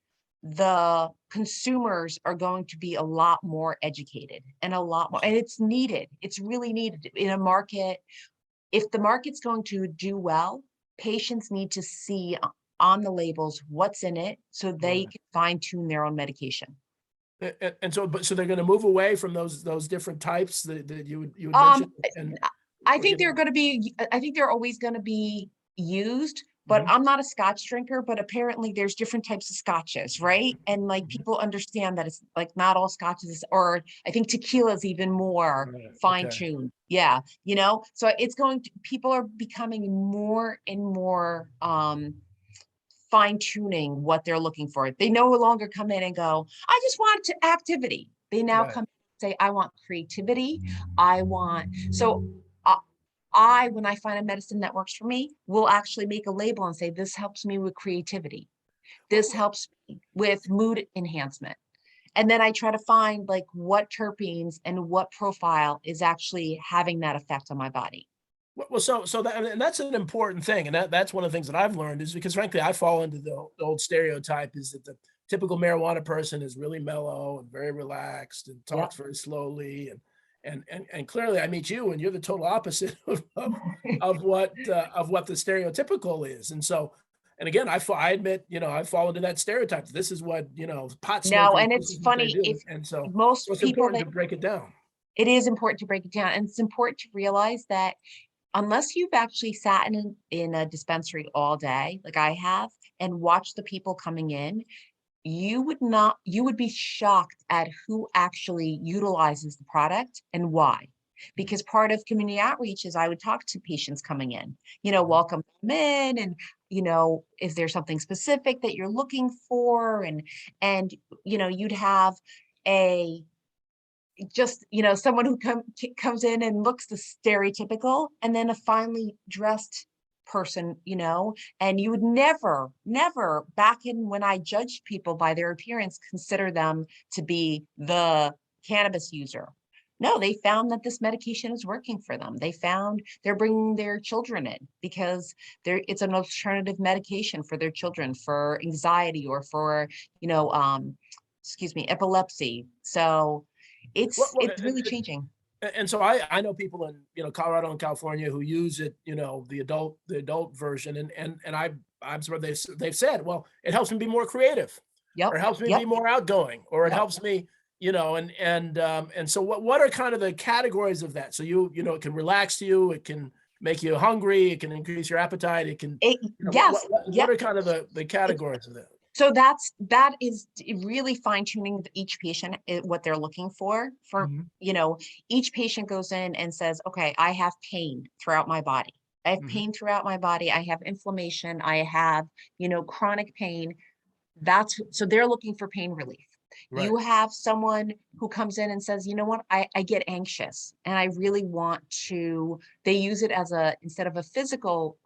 [SPEAKER 2] the consumers are going to be a lot more educated and a lot more, and it's needed. It's really needed in a market. If the market's going to do well, patients need to see on the labels what's in it so they
[SPEAKER 1] Right.
[SPEAKER 2] can fine tune their own medication.
[SPEAKER 1] And so, but so they're going to move away from those different types that you would
[SPEAKER 2] Um,
[SPEAKER 1] mention, and
[SPEAKER 2] I
[SPEAKER 1] we're
[SPEAKER 2] think they're
[SPEAKER 1] getting.
[SPEAKER 2] going to be, I think they're always going to be used, but
[SPEAKER 1] Mhm,
[SPEAKER 2] I'm not a scotch drinker, but apparently there's different types of scotches, right? And like
[SPEAKER 1] mhm.
[SPEAKER 2] people understand that it's like not all scotches, or I think tequila is even more
[SPEAKER 1] Right.
[SPEAKER 2] fine
[SPEAKER 1] Okay.
[SPEAKER 2] tuned. Yeah. So it's going to, people are becoming more and more, fine tuning what they're looking for. They no longer come in and go, I just want activity. They now
[SPEAKER 1] Right.
[SPEAKER 2] come and say, I want creativity. I want, so when I find a medicine that works for me, will actually make a label and say, this helps me with creativity. This
[SPEAKER 1] Well,
[SPEAKER 2] helps me with mood enhancement. And then I try to find like what terpenes and what profile is actually having that effect on my body.
[SPEAKER 1] so that, and that's an important thing, and that's one of the things that I've learned is because frankly I fall into the old stereotype is that the typical marijuana person is really mellow and very relaxed and
[SPEAKER 2] Yep.
[SPEAKER 1] talks very slowly and clearly I meet you and you're the total opposite of what the stereotypical is, and so and again I admit I fall into that stereotype. This is what pot
[SPEAKER 2] No,
[SPEAKER 1] smokers,
[SPEAKER 2] and
[SPEAKER 1] this
[SPEAKER 2] it's
[SPEAKER 1] is what they
[SPEAKER 2] funny
[SPEAKER 1] do,
[SPEAKER 2] if
[SPEAKER 1] and so
[SPEAKER 2] most
[SPEAKER 1] it's
[SPEAKER 2] people
[SPEAKER 1] important
[SPEAKER 2] that
[SPEAKER 1] to break it down.
[SPEAKER 2] it is important to break it down. And it's important to realize that unless you've actually sat in a dispensary all day, like I have, and watched the people coming in, you would be shocked at who actually utilizes the product and why. Because part of community outreach is I would talk to patients coming in,
[SPEAKER 1] Mhm.
[SPEAKER 2] welcome them in, and is there something specific that you're looking for? And you'd have a just someone who comes in and looks the stereotypical, and then a finely dressed person, and you would never, never back in when I judged people by their appearance, consider them to be the cannabis user. No, they found that this medication is working for them. They found they're bringing their children in because it's an alternative medication for their children for anxiety or for, excuse me, epilepsy. So
[SPEAKER 1] Well,
[SPEAKER 2] it's really changing.
[SPEAKER 1] and so I know people in Colorado and California who use it, the adult version, and I'm sure they've said, well, it helps me be more creative,
[SPEAKER 2] Yep.
[SPEAKER 1] or it helps me
[SPEAKER 2] Yep.
[SPEAKER 1] be more outgoing, or it
[SPEAKER 2] Yep.
[SPEAKER 1] helps me, and so what are kind of the categories of that? So it can relax you, it can make you hungry, it can increase your appetite, it can,
[SPEAKER 2] Yes.
[SPEAKER 1] what are kind of the categories of that?
[SPEAKER 2] So that is really fine tuning with each patient, what they're looking for.
[SPEAKER 1] Mhm.
[SPEAKER 2] Each patient goes in and says, okay, I have pain throughout my body. I have
[SPEAKER 1] Mhm.
[SPEAKER 2] pain throughout my body. I have inflammation. I have, chronic pain. So they're looking for pain relief.
[SPEAKER 1] Right.
[SPEAKER 2] You have someone who comes in and says, you know what, I get anxious and I really want to, they use it as instead of a physical,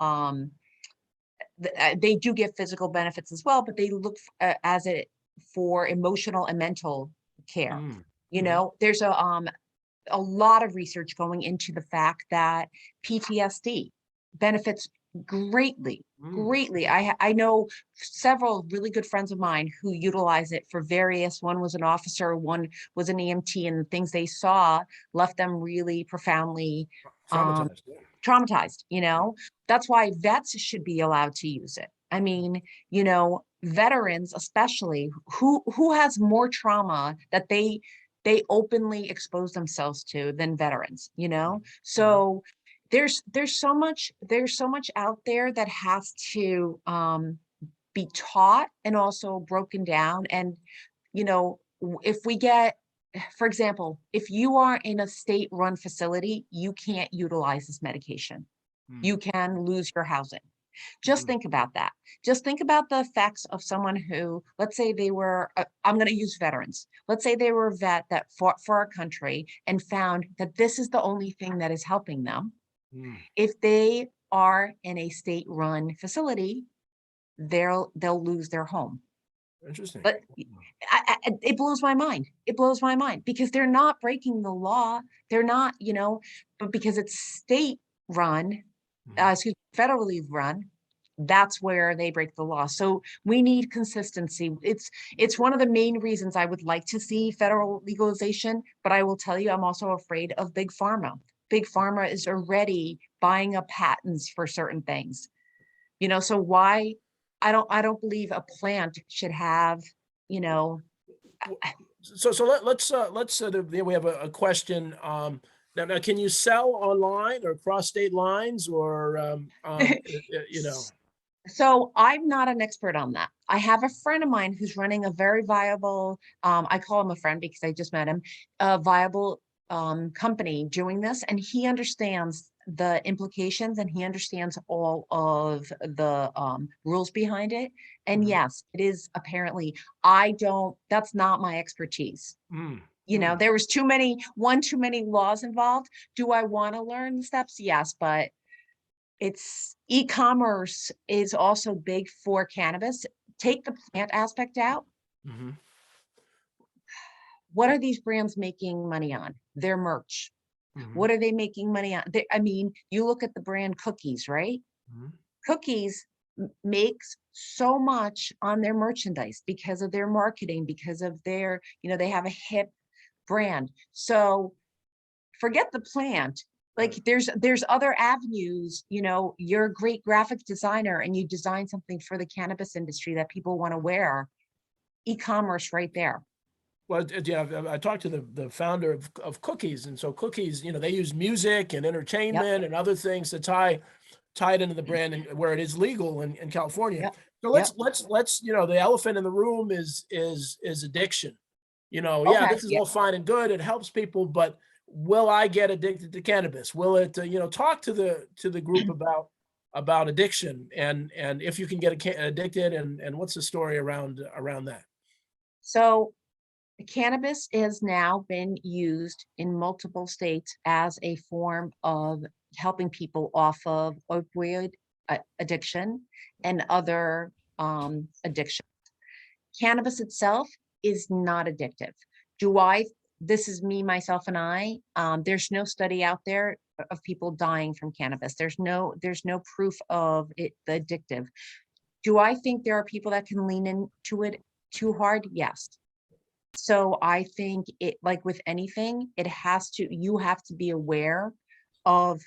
[SPEAKER 2] they do get physical benefits as well, but they look as it for emotional and mental care.
[SPEAKER 1] Mm. Mhm.
[SPEAKER 2] There's a lot of research going into the fact that PTSD benefits greatly,
[SPEAKER 1] Mm.
[SPEAKER 2] greatly. I know several really good friends of mine who utilize it for various, one was an officer, one was an EMT, and the things they saw left them really profoundly um,
[SPEAKER 1] Traumatized. Yeah.
[SPEAKER 2] traumatized. That's why vets should be allowed to use it. I mean, veterans especially who has more trauma that they openly expose themselves to than veterans,
[SPEAKER 1] Mhm.
[SPEAKER 2] so there's so much out there that has to be taught and also broken down. And if we get, for example, if you are in a state-run facility, you can't utilize this medication.
[SPEAKER 1] Mm.
[SPEAKER 2] You can lose your housing. Just
[SPEAKER 1] Mhm.
[SPEAKER 2] think about that. Just think about the effects of someone who, let's say they were, I'm going to use veterans. Let's say they were a vet that fought for our country and found that this is the only thing that is helping them.
[SPEAKER 1] Mm.
[SPEAKER 2] If they are in a state-run facility, they'll lose their home.
[SPEAKER 1] Interesting.
[SPEAKER 2] But it blows my mind. It blows my mind because they're not breaking the law. They're not, but because it's state run,
[SPEAKER 1] Mhm.
[SPEAKER 2] federally run, that's where they break the law. So we need consistency. It's one of the main reasons I would like to see federal legalization, but I will tell you, I'm also afraid of big pharma. Big pharma is already buying up patents for certain things. So why I don't believe a plant should have, you know,
[SPEAKER 1] So we have a question. Now, can you sell online or cross state lines, or
[SPEAKER 2] So I'm not an expert on that. I have a friend of mine who's running a very viable, I call him a friend because I just met him, a viable company doing this, and he understands the implications and he understands all of the rules behind it. And
[SPEAKER 1] Mhm.
[SPEAKER 2] yes, it is apparently, that's not my expertise.
[SPEAKER 1] Mm. Mm.
[SPEAKER 2] There was too many laws involved. Do I want to learn the steps? Yes, but it's e-commerce is also big for cannabis. Take the plant aspect out.
[SPEAKER 1] Mhm.
[SPEAKER 2] What are these brands making money on? Their merch.
[SPEAKER 1] Mhm.
[SPEAKER 2] What are they making money on? I mean, you look at the brand Cookies, right?
[SPEAKER 1] Mhm.
[SPEAKER 2] Cookies makes so much on their merchandise because of their marketing, because of their, they have a hip brand. So forget the plant. Like
[SPEAKER 1] Right.
[SPEAKER 2] there's other avenues, you're a great graphic designer and you design something for the cannabis industry that people want to wear. E-commerce right there.
[SPEAKER 1] Well, yeah, I talked to the founder of Cookies, and so Cookies, they use music and
[SPEAKER 2] Yep.
[SPEAKER 1] entertainment and other things to tie it into the brand, and where it is legal in California.
[SPEAKER 2] Yep.
[SPEAKER 1] So
[SPEAKER 2] Yep.
[SPEAKER 1] let's the elephant in the room is addiction. Yeah,
[SPEAKER 2] Okay.
[SPEAKER 1] this is
[SPEAKER 2] Yep.
[SPEAKER 1] all fine and good. It helps people, but will I get addicted to cannabis? Will it? Talk to the group about addiction, and if you can get addicted, and what's the story around that?
[SPEAKER 2] So cannabis has now been used in multiple states as a form of helping people off of opioid addiction and other addictions. Cannabis itself is not addictive. This is me, myself, and I. There's no study out there of people dying from cannabis. There's no proof of it, the addictive. Do I think there are people that can lean into it too hard? Yes. So I think it, like with anything, you have to be aware of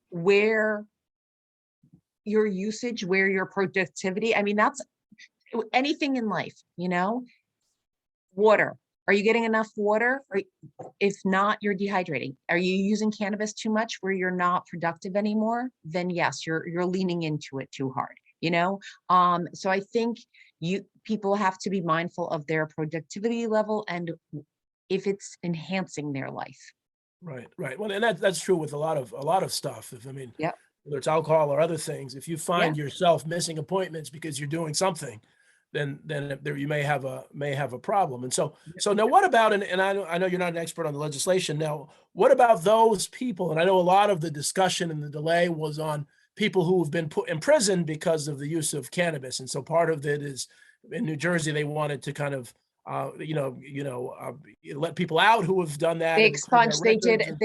[SPEAKER 2] where your usage, where your productivity, I mean, that's anything in life, water. Are you getting enough water? Or if not, you're dehydrating. Are you using cannabis too much where you're not productive anymore? Then yes, you're leaning into it too hard, So I think people have to be mindful of their productivity level and if it's enhancing their life.
[SPEAKER 1] Right. Well, and that's true with a lot of stuff.
[SPEAKER 2] Yep.
[SPEAKER 1] Whether it's alcohol or other things, if you find
[SPEAKER 2] Yeah.
[SPEAKER 1] yourself missing appointments because you're doing something, then there you may have a problem. And so now what about, and I know you're not an expert on the legislation now, what about those people? And I know a lot of the discussion and the delay was on people who have been put in prison because of the use of cannabis. And so part of it is in New Jersey, they wanted to kind of let people out who have done that.
[SPEAKER 2] They
[SPEAKER 1] and clear their
[SPEAKER 2] expunged, they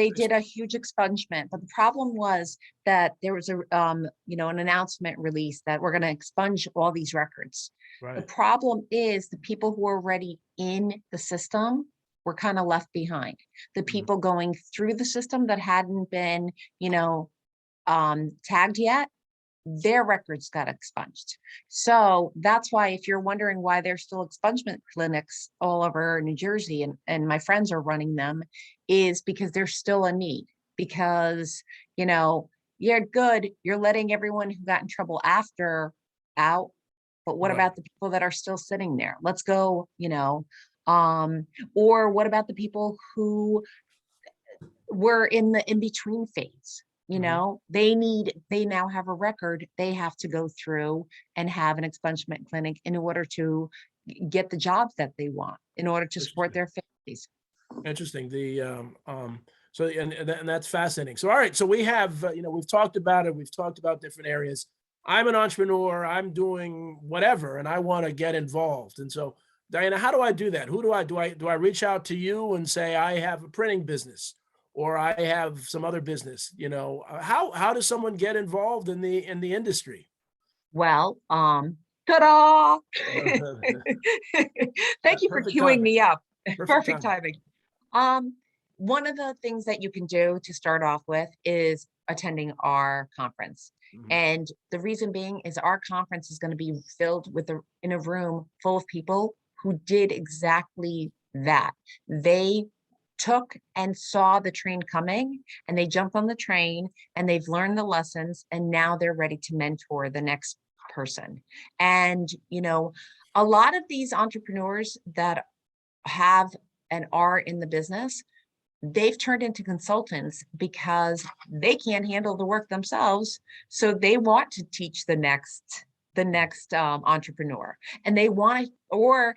[SPEAKER 1] records
[SPEAKER 2] did a huge expungement, but the problem was that there was an announcement released that we're going to expunge all these records.
[SPEAKER 1] Right.
[SPEAKER 2] The problem is the people who are already in the system were kind of left behind. The people going through the system that hadn't been, tagged yet, their records got expunged. So that's why, if you're wondering why there's still expungement clinics all over New Jersey, and my friends are running them, is because there's still a need. Because, you're good, you're letting everyone who got in trouble after out, but what about the people that are still sitting there? Let's go, or what about the people who were in the in-between phase? They now have a record they have to go through and have an expungement clinic in order to get the jobs that they want, in order to support their families.
[SPEAKER 1] Interesting. So and that's fascinating. So all right, so we have we've talked about it. We've talked about different areas. I'm an entrepreneur. I'm doing whatever, and I want to get involved. And so, Diana, how do I do that? Who do I reach out to you and say I have a printing business, or I have some other business? How does someone get involved in the industry?
[SPEAKER 2] Well, ta-da! Thank you for queuing me up. Perfect timing. One of the things that you can do to start off with is attending our conference. And the reason being is our conference is going to be filled in a room full of people who did exactly that. They took and saw the train coming, and they jumped on the train, and they've learned the lessons, and now they're ready to mentor the next person. And a lot of these entrepreneurs that have and are in the business, they've turned into consultants because they can't handle the work themselves, so they want to teach the next entrepreneur. And they want, or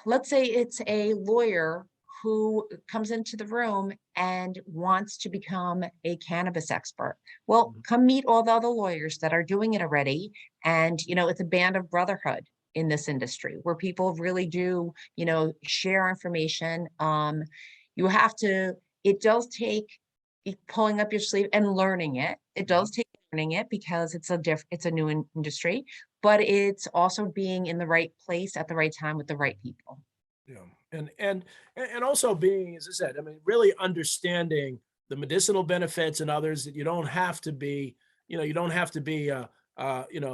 [SPEAKER 2] let's say it's a lawyer who comes into the room and wants to become a cannabis expert. Well, come meet all the other lawyers that are doing it already. And, it's a band of brotherhood in this industry where people really do, share information. It does take pulling up your sleeve and learning it. It does take learning it because it's a new industry, but it's also being in the right place at the right time with the right people.
[SPEAKER 1] Yeah. And also being, as I said, really understanding the medicinal benefits and others, that you don't have to be,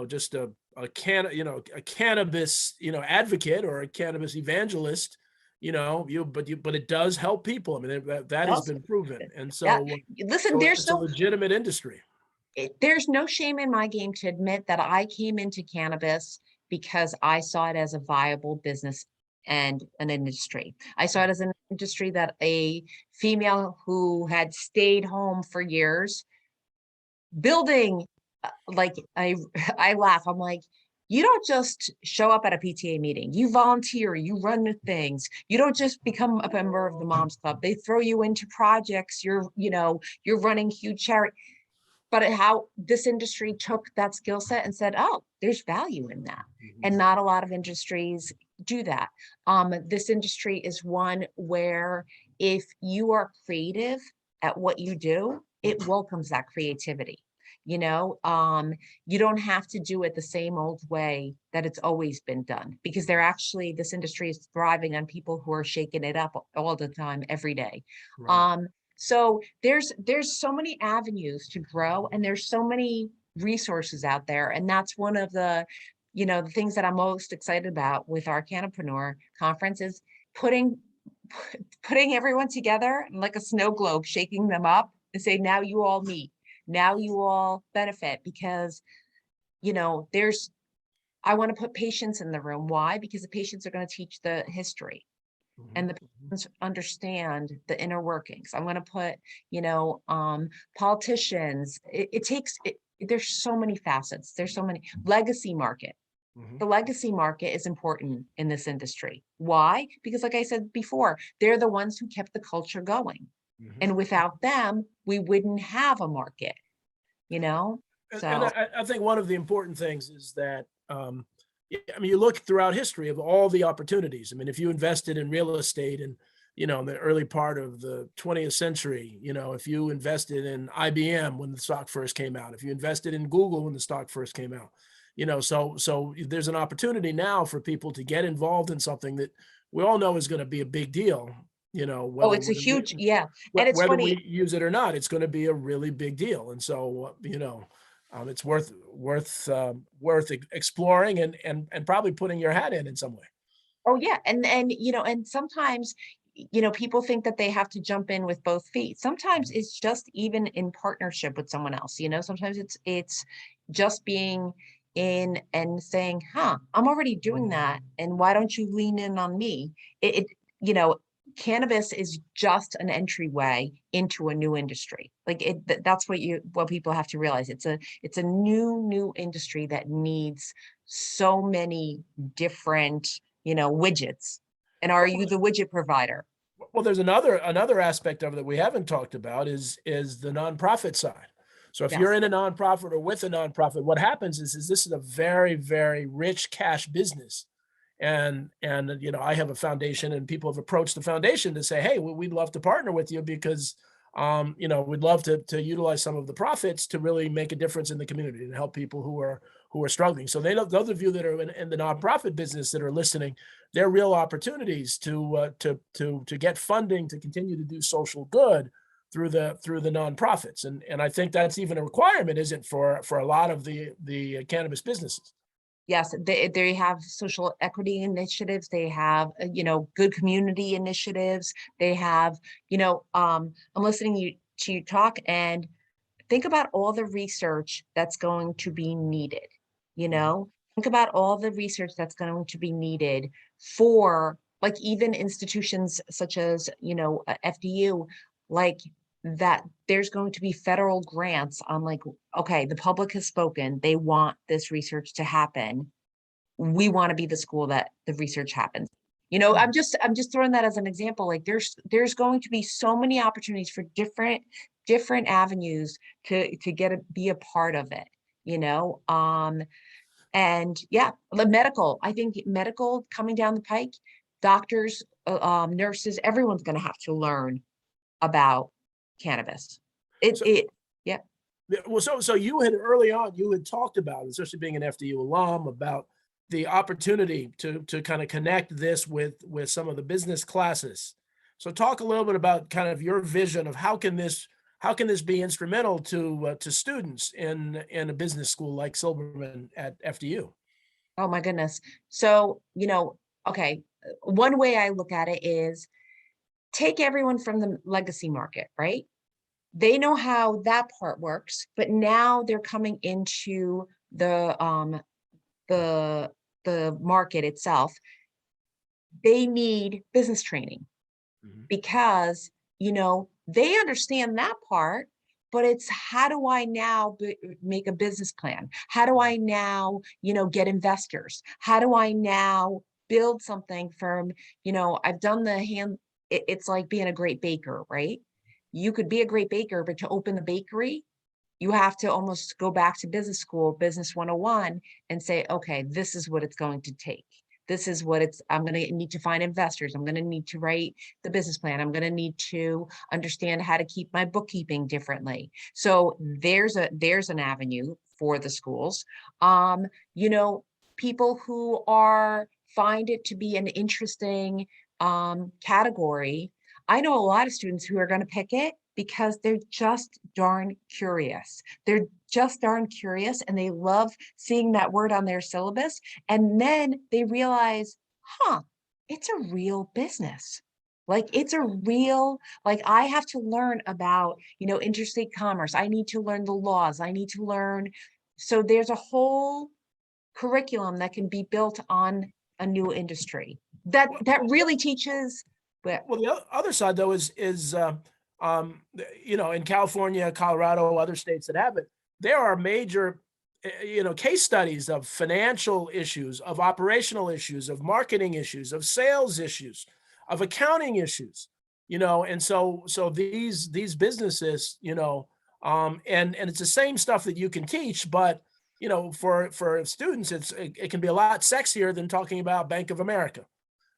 [SPEAKER 1] just a cannabis, advocate or a cannabis evangelist, but it does help people. That has been proven. And so,
[SPEAKER 2] listen,
[SPEAKER 1] it's a legitimate industry.
[SPEAKER 2] There's no shame in my game to admit that I came into cannabis because I saw it as a viable business and an industry. I saw it as an industry that a female who had stayed home for years building, I laugh. I'm like, you don't just show up at a PTA meeting. You volunteer, you run the things. You don't just become a member of the Moms Club. They throw you into projects. You're running huge charity. but how this industry took that skill set and said, oh, there's value in that.
[SPEAKER 1] Mhm.
[SPEAKER 2] And not a lot of industries do that. This industry is one where if you are creative at what you do, it welcomes that creativity. You know, you don't have to do it the same old way that it's always been done, because they're actually, this industry is thriving on people who are shaking it up all the time, every day.
[SPEAKER 1] Right.
[SPEAKER 2] So there's so many avenues to grow, and there's so many resources out there. And that's one of the, you know, the things that I'm most excited about with our Cannapreneur conference is putting putting everyone together like a snow globe, shaking them up and say, now you all meet, now you all benefit, because, you know, I want to put patients in the room. Why? Because the patients are going to teach the history,
[SPEAKER 1] Mhm.
[SPEAKER 2] and the patients understand the inner workings. I'm going to put, you know, politicians. It takes, there's so many facets. There's so many. Legacy market.
[SPEAKER 1] Mhm.
[SPEAKER 2] The legacy market is important in this industry. Why? Because like I said before, they're the ones who kept the culture going.
[SPEAKER 1] Mhm.
[SPEAKER 2] And without them, we wouldn't have a market, you know?
[SPEAKER 1] And
[SPEAKER 2] So,
[SPEAKER 1] I think one of the important things is that, yeah, I mean, you look throughout history of all the opportunities. I mean, if you invested in real estate and, you know, in the early part of the 20th century, you know, if you invested in IBM when the stock first came out, if you invested in Google when the stock first came out, you know, so there's an opportunity now for people to get involved in something that we all know is going to be a big deal, you know,
[SPEAKER 2] oh,
[SPEAKER 1] whether
[SPEAKER 2] it's a
[SPEAKER 1] whether
[SPEAKER 2] huge, yeah. And it's
[SPEAKER 1] whether
[SPEAKER 2] funny.
[SPEAKER 1] we use it or not, it's going to be a really big deal. And so, you know, it's worth exploring and probably putting your hat in some way.
[SPEAKER 2] Oh, yeah. And, you know, and sometimes, you know, people think that they have to jump in with both feet. Sometimes it's just even in partnership with someone else, you know, sometimes it's just being in and saying, huh, I'm already doing that. And why don't you lean in on me? You know, cannabis is just an entryway into a new industry. Like that's what people have to realize. It's a new industry that needs so many different, you know, widgets. And are you the widget provider?
[SPEAKER 1] Well, there's another aspect of it that we haven't talked about is the nonprofit side. So if you're
[SPEAKER 2] Yes.
[SPEAKER 1] in a nonprofit or with a nonprofit, what happens is this is a very rich cash business. And you know, I have a foundation and people have approached the foundation to say, hey, we'd love to partner with you because you know, we'd love to utilize some of the profits to really make a difference in the community and help people who are struggling. So they know, those of you that are in the nonprofit business that are listening, there are real opportunities to get funding to continue to do social good through the nonprofits. And I think that's even a requirement, isn't for a lot of the cannabis businesses.
[SPEAKER 2] Yes, they have social equity initiatives. They have, you know, good community initiatives. They have, you know, I'm listening to you talk, and think about all the research that's going to be needed, you
[SPEAKER 1] Mhm.
[SPEAKER 2] know? Think about all the research that's going to be needed for, like, even institutions such as, you know, FDU, like that there's going to be federal grants on, like, okay, the public has spoken, they want this research to happen. We want to be the school that the research happens. You know,
[SPEAKER 1] Mhm.
[SPEAKER 2] I'm just throwing that as an example. Like there's going to be so many opportunities for different avenues to get be a part of it, you know. And yeah, the medical, I think medical coming down the pike, doctors, nurses, everyone's going to have to learn about cannabis.
[SPEAKER 1] So
[SPEAKER 2] Yeah.
[SPEAKER 1] yeah, well, so you had early on, you had talked about, especially being an FDU alum, about the opportunity to kind of connect this with some of the business classes. So talk a little bit about kind of your vision of how can this be instrumental to students in a business school like Silberman at FDU?
[SPEAKER 2] Oh my goodness. So, you know, okay, one way I look at it is take everyone from the legacy market, right? They know how that part works, but now they're coming into the the market itself. They need business training
[SPEAKER 1] Mhm.
[SPEAKER 2] because, you know, they understand that part, but it's how do I now make a business plan? How do I now, you know, get investors? How do I now build something from, you know, I've done the hand, it's like being a great baker, right? You could be a great baker, but to open the bakery, you have to almost go back to business school, business 101, and say, okay, this is what it's going to take. This is what I'm going to need to find investors. I'm going to need to write the business plan. I'm going to need to understand how to keep my bookkeeping differently. So there's an avenue for the schools. You know, people who find it to be an interesting category. I know a lot of students who are going to pick it because they're just darn curious. They're just darn curious and they love seeing that word on their syllabus. And then they realize, it's a real business. Like it's a real, like I have to learn about, interstate commerce. I need to learn the laws. I need to learn. So there's a whole curriculum that can be built on a new industry that really teaches. But
[SPEAKER 1] Well, the other side though is in California, Colorado, other states that have it, there are major case studies of financial issues, of operational issues, of marketing issues, of sales issues, of accounting issues, and so these businesses, and it's the same stuff that you can teach, but for students, it can be a lot sexier than talking about Bank of America.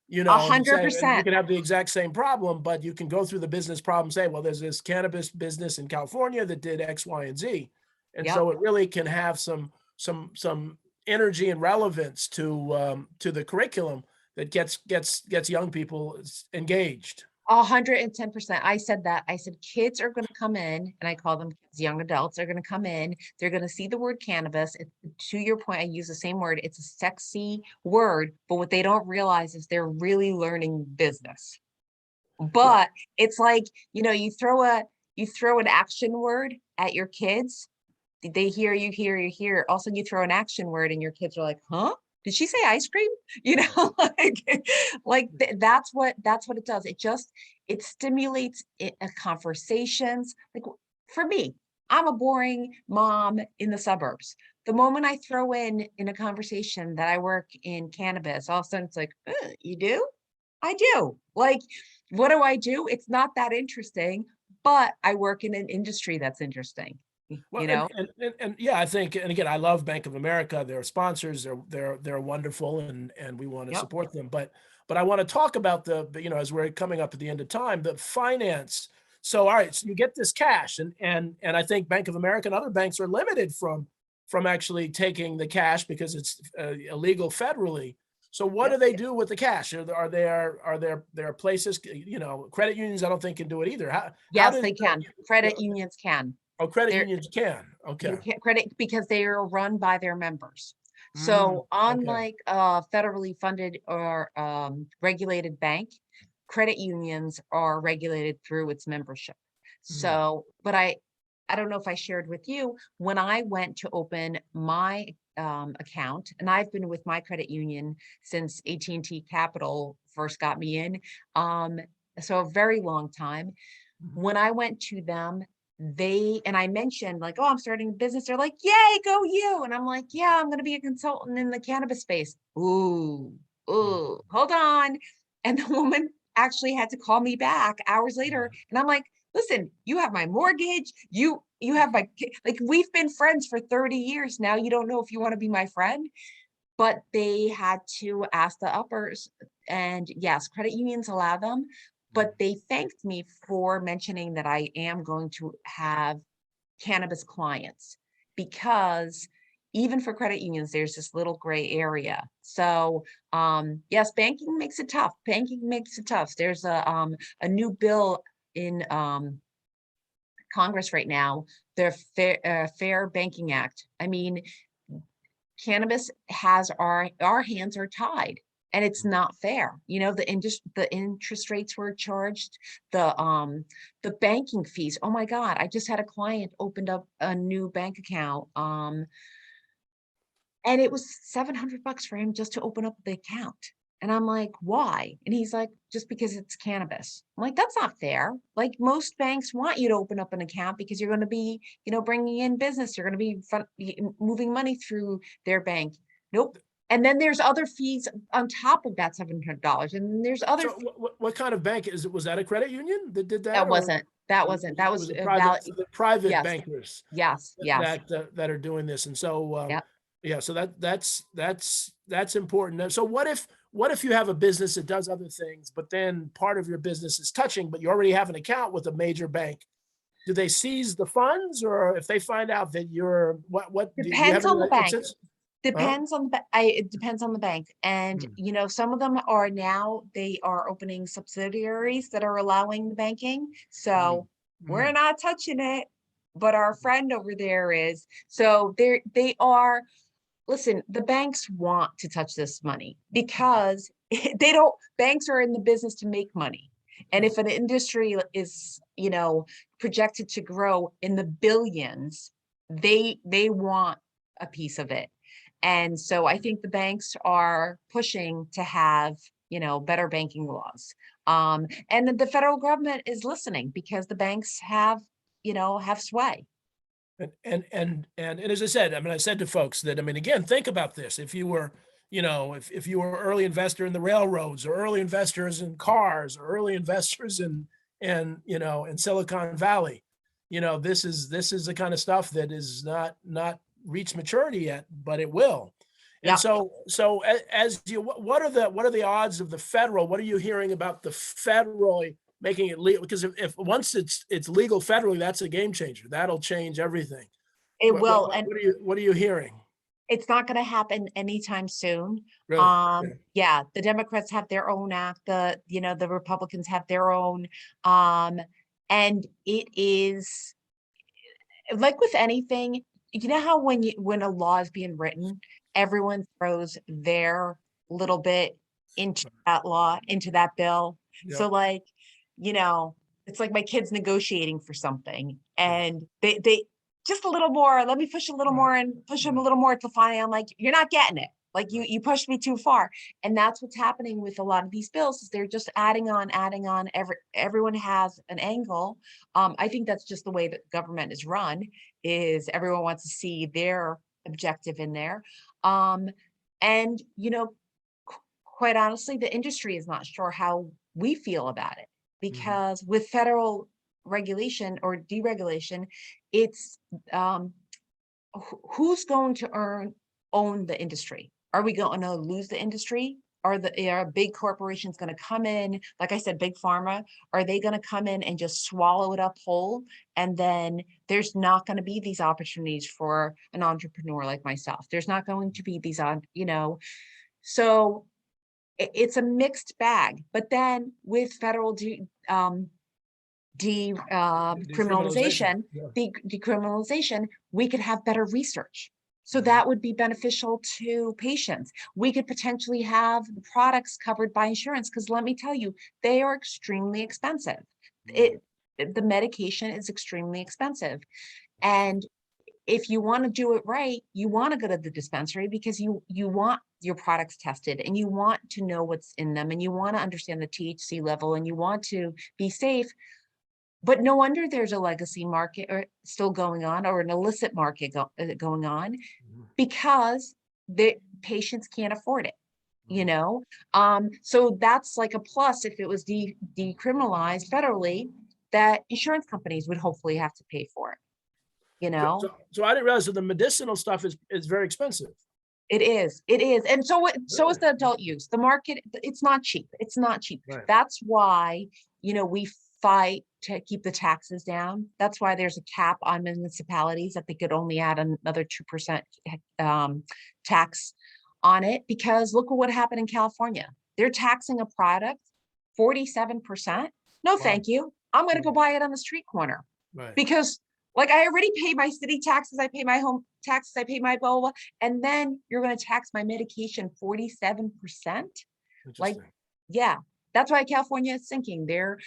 [SPEAKER 1] And you
[SPEAKER 2] 100%.
[SPEAKER 1] can have the exact same problem, but you can go through the business problem, say, well, there's this cannabis business in California that did X, Y, and Z. And
[SPEAKER 2] Yep.
[SPEAKER 1] so it really can have some energy and relevance to the curriculum that gets young people engaged.
[SPEAKER 2] 110%. I said that. I said kids are going to come in, and I call them kids, young adults are going to come in. They're going to see the word cannabis. To your point, I use the same word. It's a sexy word, but what they don't realize is they're really learning business. But it's like, you throw an action word at your kids. They hear you, all of a sudden you throw an action word and your kids are like, huh? Did she say ice cream? That's what it does. It stimulates conversations. Like for me, I'm a boring mom in the suburbs. The moment I throw in a conversation that I work in cannabis, all of a sudden it's like, you do? I do. Like, what do I do? It's not that interesting, but I work in an industry that's interesting.
[SPEAKER 1] Well, and yeah, I think, and again, I love Bank of America. They're sponsors. They're wonderful, and we want to
[SPEAKER 2] Yep.
[SPEAKER 1] support them. But I want to talk about as we're coming up at the end of time, the finance. So, all right, so you get this cash, and I think Bank of America and other banks are limited from actually taking the cash because it's illegal federally. So, what do they do with the cash? Are there places? Credit unions, I don't think can do it either.
[SPEAKER 2] Yes, they can. Credit unions can.
[SPEAKER 1] Oh, credit unions can. Okay.
[SPEAKER 2] Credit because they are run by their members. So unlike a federally funded or regulated bank, credit unions are regulated through its membership. So, but I don't know if I shared with you, when I went to open my account, and I've been with my credit union since AT&T Capital first got me in, so a very long time. When I went to them, and I mentioned like, oh, I'm starting a business. They're like, yay, go you. And I'm like, yeah, I'm going to be a consultant in the cannabis space. Ooh, hold on. And the woman actually had to call me back hours later. And I'm like, listen, you have my mortgage. You have like, we've been friends for 30 years now. You don't know if you want to be my friend. But they had to ask the uppers. And yes, credit unions allow them. But they thanked me for mentioning that I am going to have cannabis clients, because even for credit unions, there's this little gray area. So yes, banking makes it tough. There's a new bill in Congress right now, the Fair Banking Act. I mean, cannabis has our hands are tied. And it's not fair. The interest rates were charged, the banking fees. Oh my God, I just had a client opened up a new bank account. And it was $700 for him just to open up the account. And I'm like, why? And he's like, just because it's cannabis. I'm like, that's not fair. Like most banks want you to open up an account because you're going to be, bringing in business. You're going to be moving money through their bank. Nope. And then there's other fees on top of that $700. And then there's other,
[SPEAKER 1] So what kind of bank is it? Was that a credit union that did that?
[SPEAKER 2] that
[SPEAKER 1] Or
[SPEAKER 2] wasn't, that wasn't, that was
[SPEAKER 1] a
[SPEAKER 2] a
[SPEAKER 1] private,
[SPEAKER 2] valid,
[SPEAKER 1] the private
[SPEAKER 2] yes,
[SPEAKER 1] bankers
[SPEAKER 2] yes, yes.
[SPEAKER 1] that are doing this? And so,
[SPEAKER 2] Yep.
[SPEAKER 1] yeah, so that's important. So what if you have a business that does other things, but then part of your business is touching, but you already have an account with a major bank? Do they seize the funds, or if they find out that you're what do you have
[SPEAKER 2] Depends
[SPEAKER 1] any
[SPEAKER 2] on the bank.
[SPEAKER 1] instance? Huh?
[SPEAKER 2] Depends on the, it depends on the bank. And,
[SPEAKER 1] Hmm.
[SPEAKER 2] you know, some of them are now, they are opening subsidiaries that are allowing the banking. So we're
[SPEAKER 1] Mm.
[SPEAKER 2] not touching it, but our friend over there is. So they are, listen, the banks want to touch this money because they don't, banks are in the business to make money. And if an industry is, you know, projected to grow in the billions, they want a piece of it. And so I think the banks are pushing to have, you know, better banking laws. And the federal government is listening because the banks have, you know, have sway.
[SPEAKER 1] And as I said, I mean, I said to folks that, I mean, again, think about this. If you were, you know, if you were early investor in the railroads, or early investors in cars, or early investors you know, in Silicon Valley, you know, this is the kind of stuff that is not reached maturity yet, but it will. And
[SPEAKER 2] Yeah.
[SPEAKER 1] so as you, what are the odds of the federal? What are you hearing about the federal making it legal? Because if once it's legal federally, that's a game changer. That'll change everything.
[SPEAKER 2] It will. And
[SPEAKER 1] What are you hearing?
[SPEAKER 2] it's not going to happen anytime soon.
[SPEAKER 1] Really? Yeah.
[SPEAKER 2] Yeah, the Democrats have their own act, you know, the Republicans have their own. And it is like with anything, you know how when a law is being written, everyone throws their little bit into that law, into that bill. So
[SPEAKER 1] Yep.
[SPEAKER 2] like, you know, it's like my kids negotiating for something
[SPEAKER 1] Yeah.
[SPEAKER 2] and they just a little more, let me push a little
[SPEAKER 1] Right.
[SPEAKER 2] more and push them a little more till finally I'm like, you're not getting it. Like you pushed me too far. And that's what's happening with a lot of these bills is they're just adding on. Everyone has an angle. I think that's just the way that government is run, is everyone wants to see their objective in there. And you know, quite honestly, the industry is not sure how we feel about it because with federal regulation or deregulation, it's who's going to own the industry? Are we going to lose the industry? Are big corporations going to come in? Like I said, big pharma, are they going to come in and just swallow it up whole? And then there's not going to be these opportunities for an entrepreneur like myself. There's not going to be these you know, so it's a mixed bag. But then with federal
[SPEAKER 1] Decriminalization.
[SPEAKER 2] decriminalization,
[SPEAKER 1] Yeah.
[SPEAKER 2] decriminalization, we could have better research. So
[SPEAKER 1] Mhm.
[SPEAKER 2] that would be beneficial to patients. We could potentially have the products covered by insurance because let me tell you, they are extremely expensive. The medication is extremely expensive. And if you want to do it right, you want to go to the dispensary because you want your products tested and you want to know what's in them and you want to understand the THC level and you want to be safe. But no wonder there's a legacy market or still going on or an illicit market going on because the patients can't afford it, you know? So that's like a plus if it was decriminalized federally, that insurance companies would hopefully have to pay for it, you know?
[SPEAKER 1] So I didn't realize that the medicinal stuff is very expensive.
[SPEAKER 2] It is. And so so is
[SPEAKER 1] Really?
[SPEAKER 2] the adult use. The market, it's not cheap. It's not cheap.
[SPEAKER 1] Right.
[SPEAKER 2] That's why, you know, we fight to keep the taxes down. That's why there's a cap on municipalities that they could only add another 2% tax on it. Because look at what happened in California. They're taxing a product 47%. No,
[SPEAKER 1] Wow.
[SPEAKER 2] thank you. I'm going to go buy it on the street corner.
[SPEAKER 1] Right.
[SPEAKER 2] Because like I already pay my city taxes, I pay my home taxes, I pay my blah, blah, blah, and then you're going to tax my medication 47%. Like,
[SPEAKER 1] Interesting.
[SPEAKER 2] yeah, that's why California is sinking. Their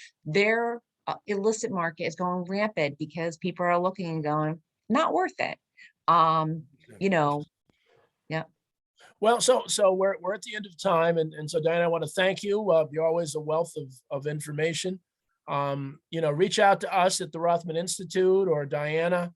[SPEAKER 2] illicit market is going rampant because people are looking and going, not worth it. You know, yeah.
[SPEAKER 1] Well, so we're at the end of time, and so Diana, I want to thank you. You're always a wealth of information. You know, reach out to us at the Rothman Institute or Diana.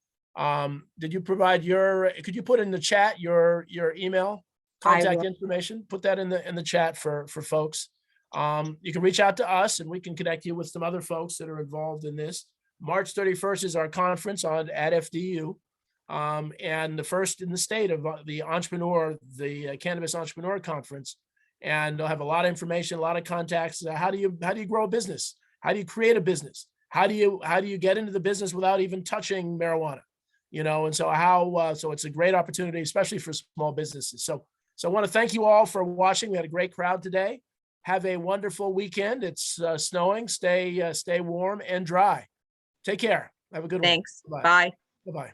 [SPEAKER 1] Did you provide could you put in the chat your email? contact information, put that in the chat for folks. You can reach out to us and we can connect you with some other folks that are involved in this. March 31st is our conference at FDU. And the first in the state of the Cannabis Entrepreneur Conference. And they'll have a lot of information, a lot of contacts. How do you grow a business? How do you create a business? How do you get into the business without even touching marijuana? And so so it's a great opportunity, especially for small businesses. So I want to thank you all for watching. We had a great crowd today. Have a wonderful weekend. It's snowing. Stay warm and dry. Take care. Have a good one.
[SPEAKER 2] Thanks.
[SPEAKER 1] Bye.
[SPEAKER 2] Bye.
[SPEAKER 1] Bye-bye.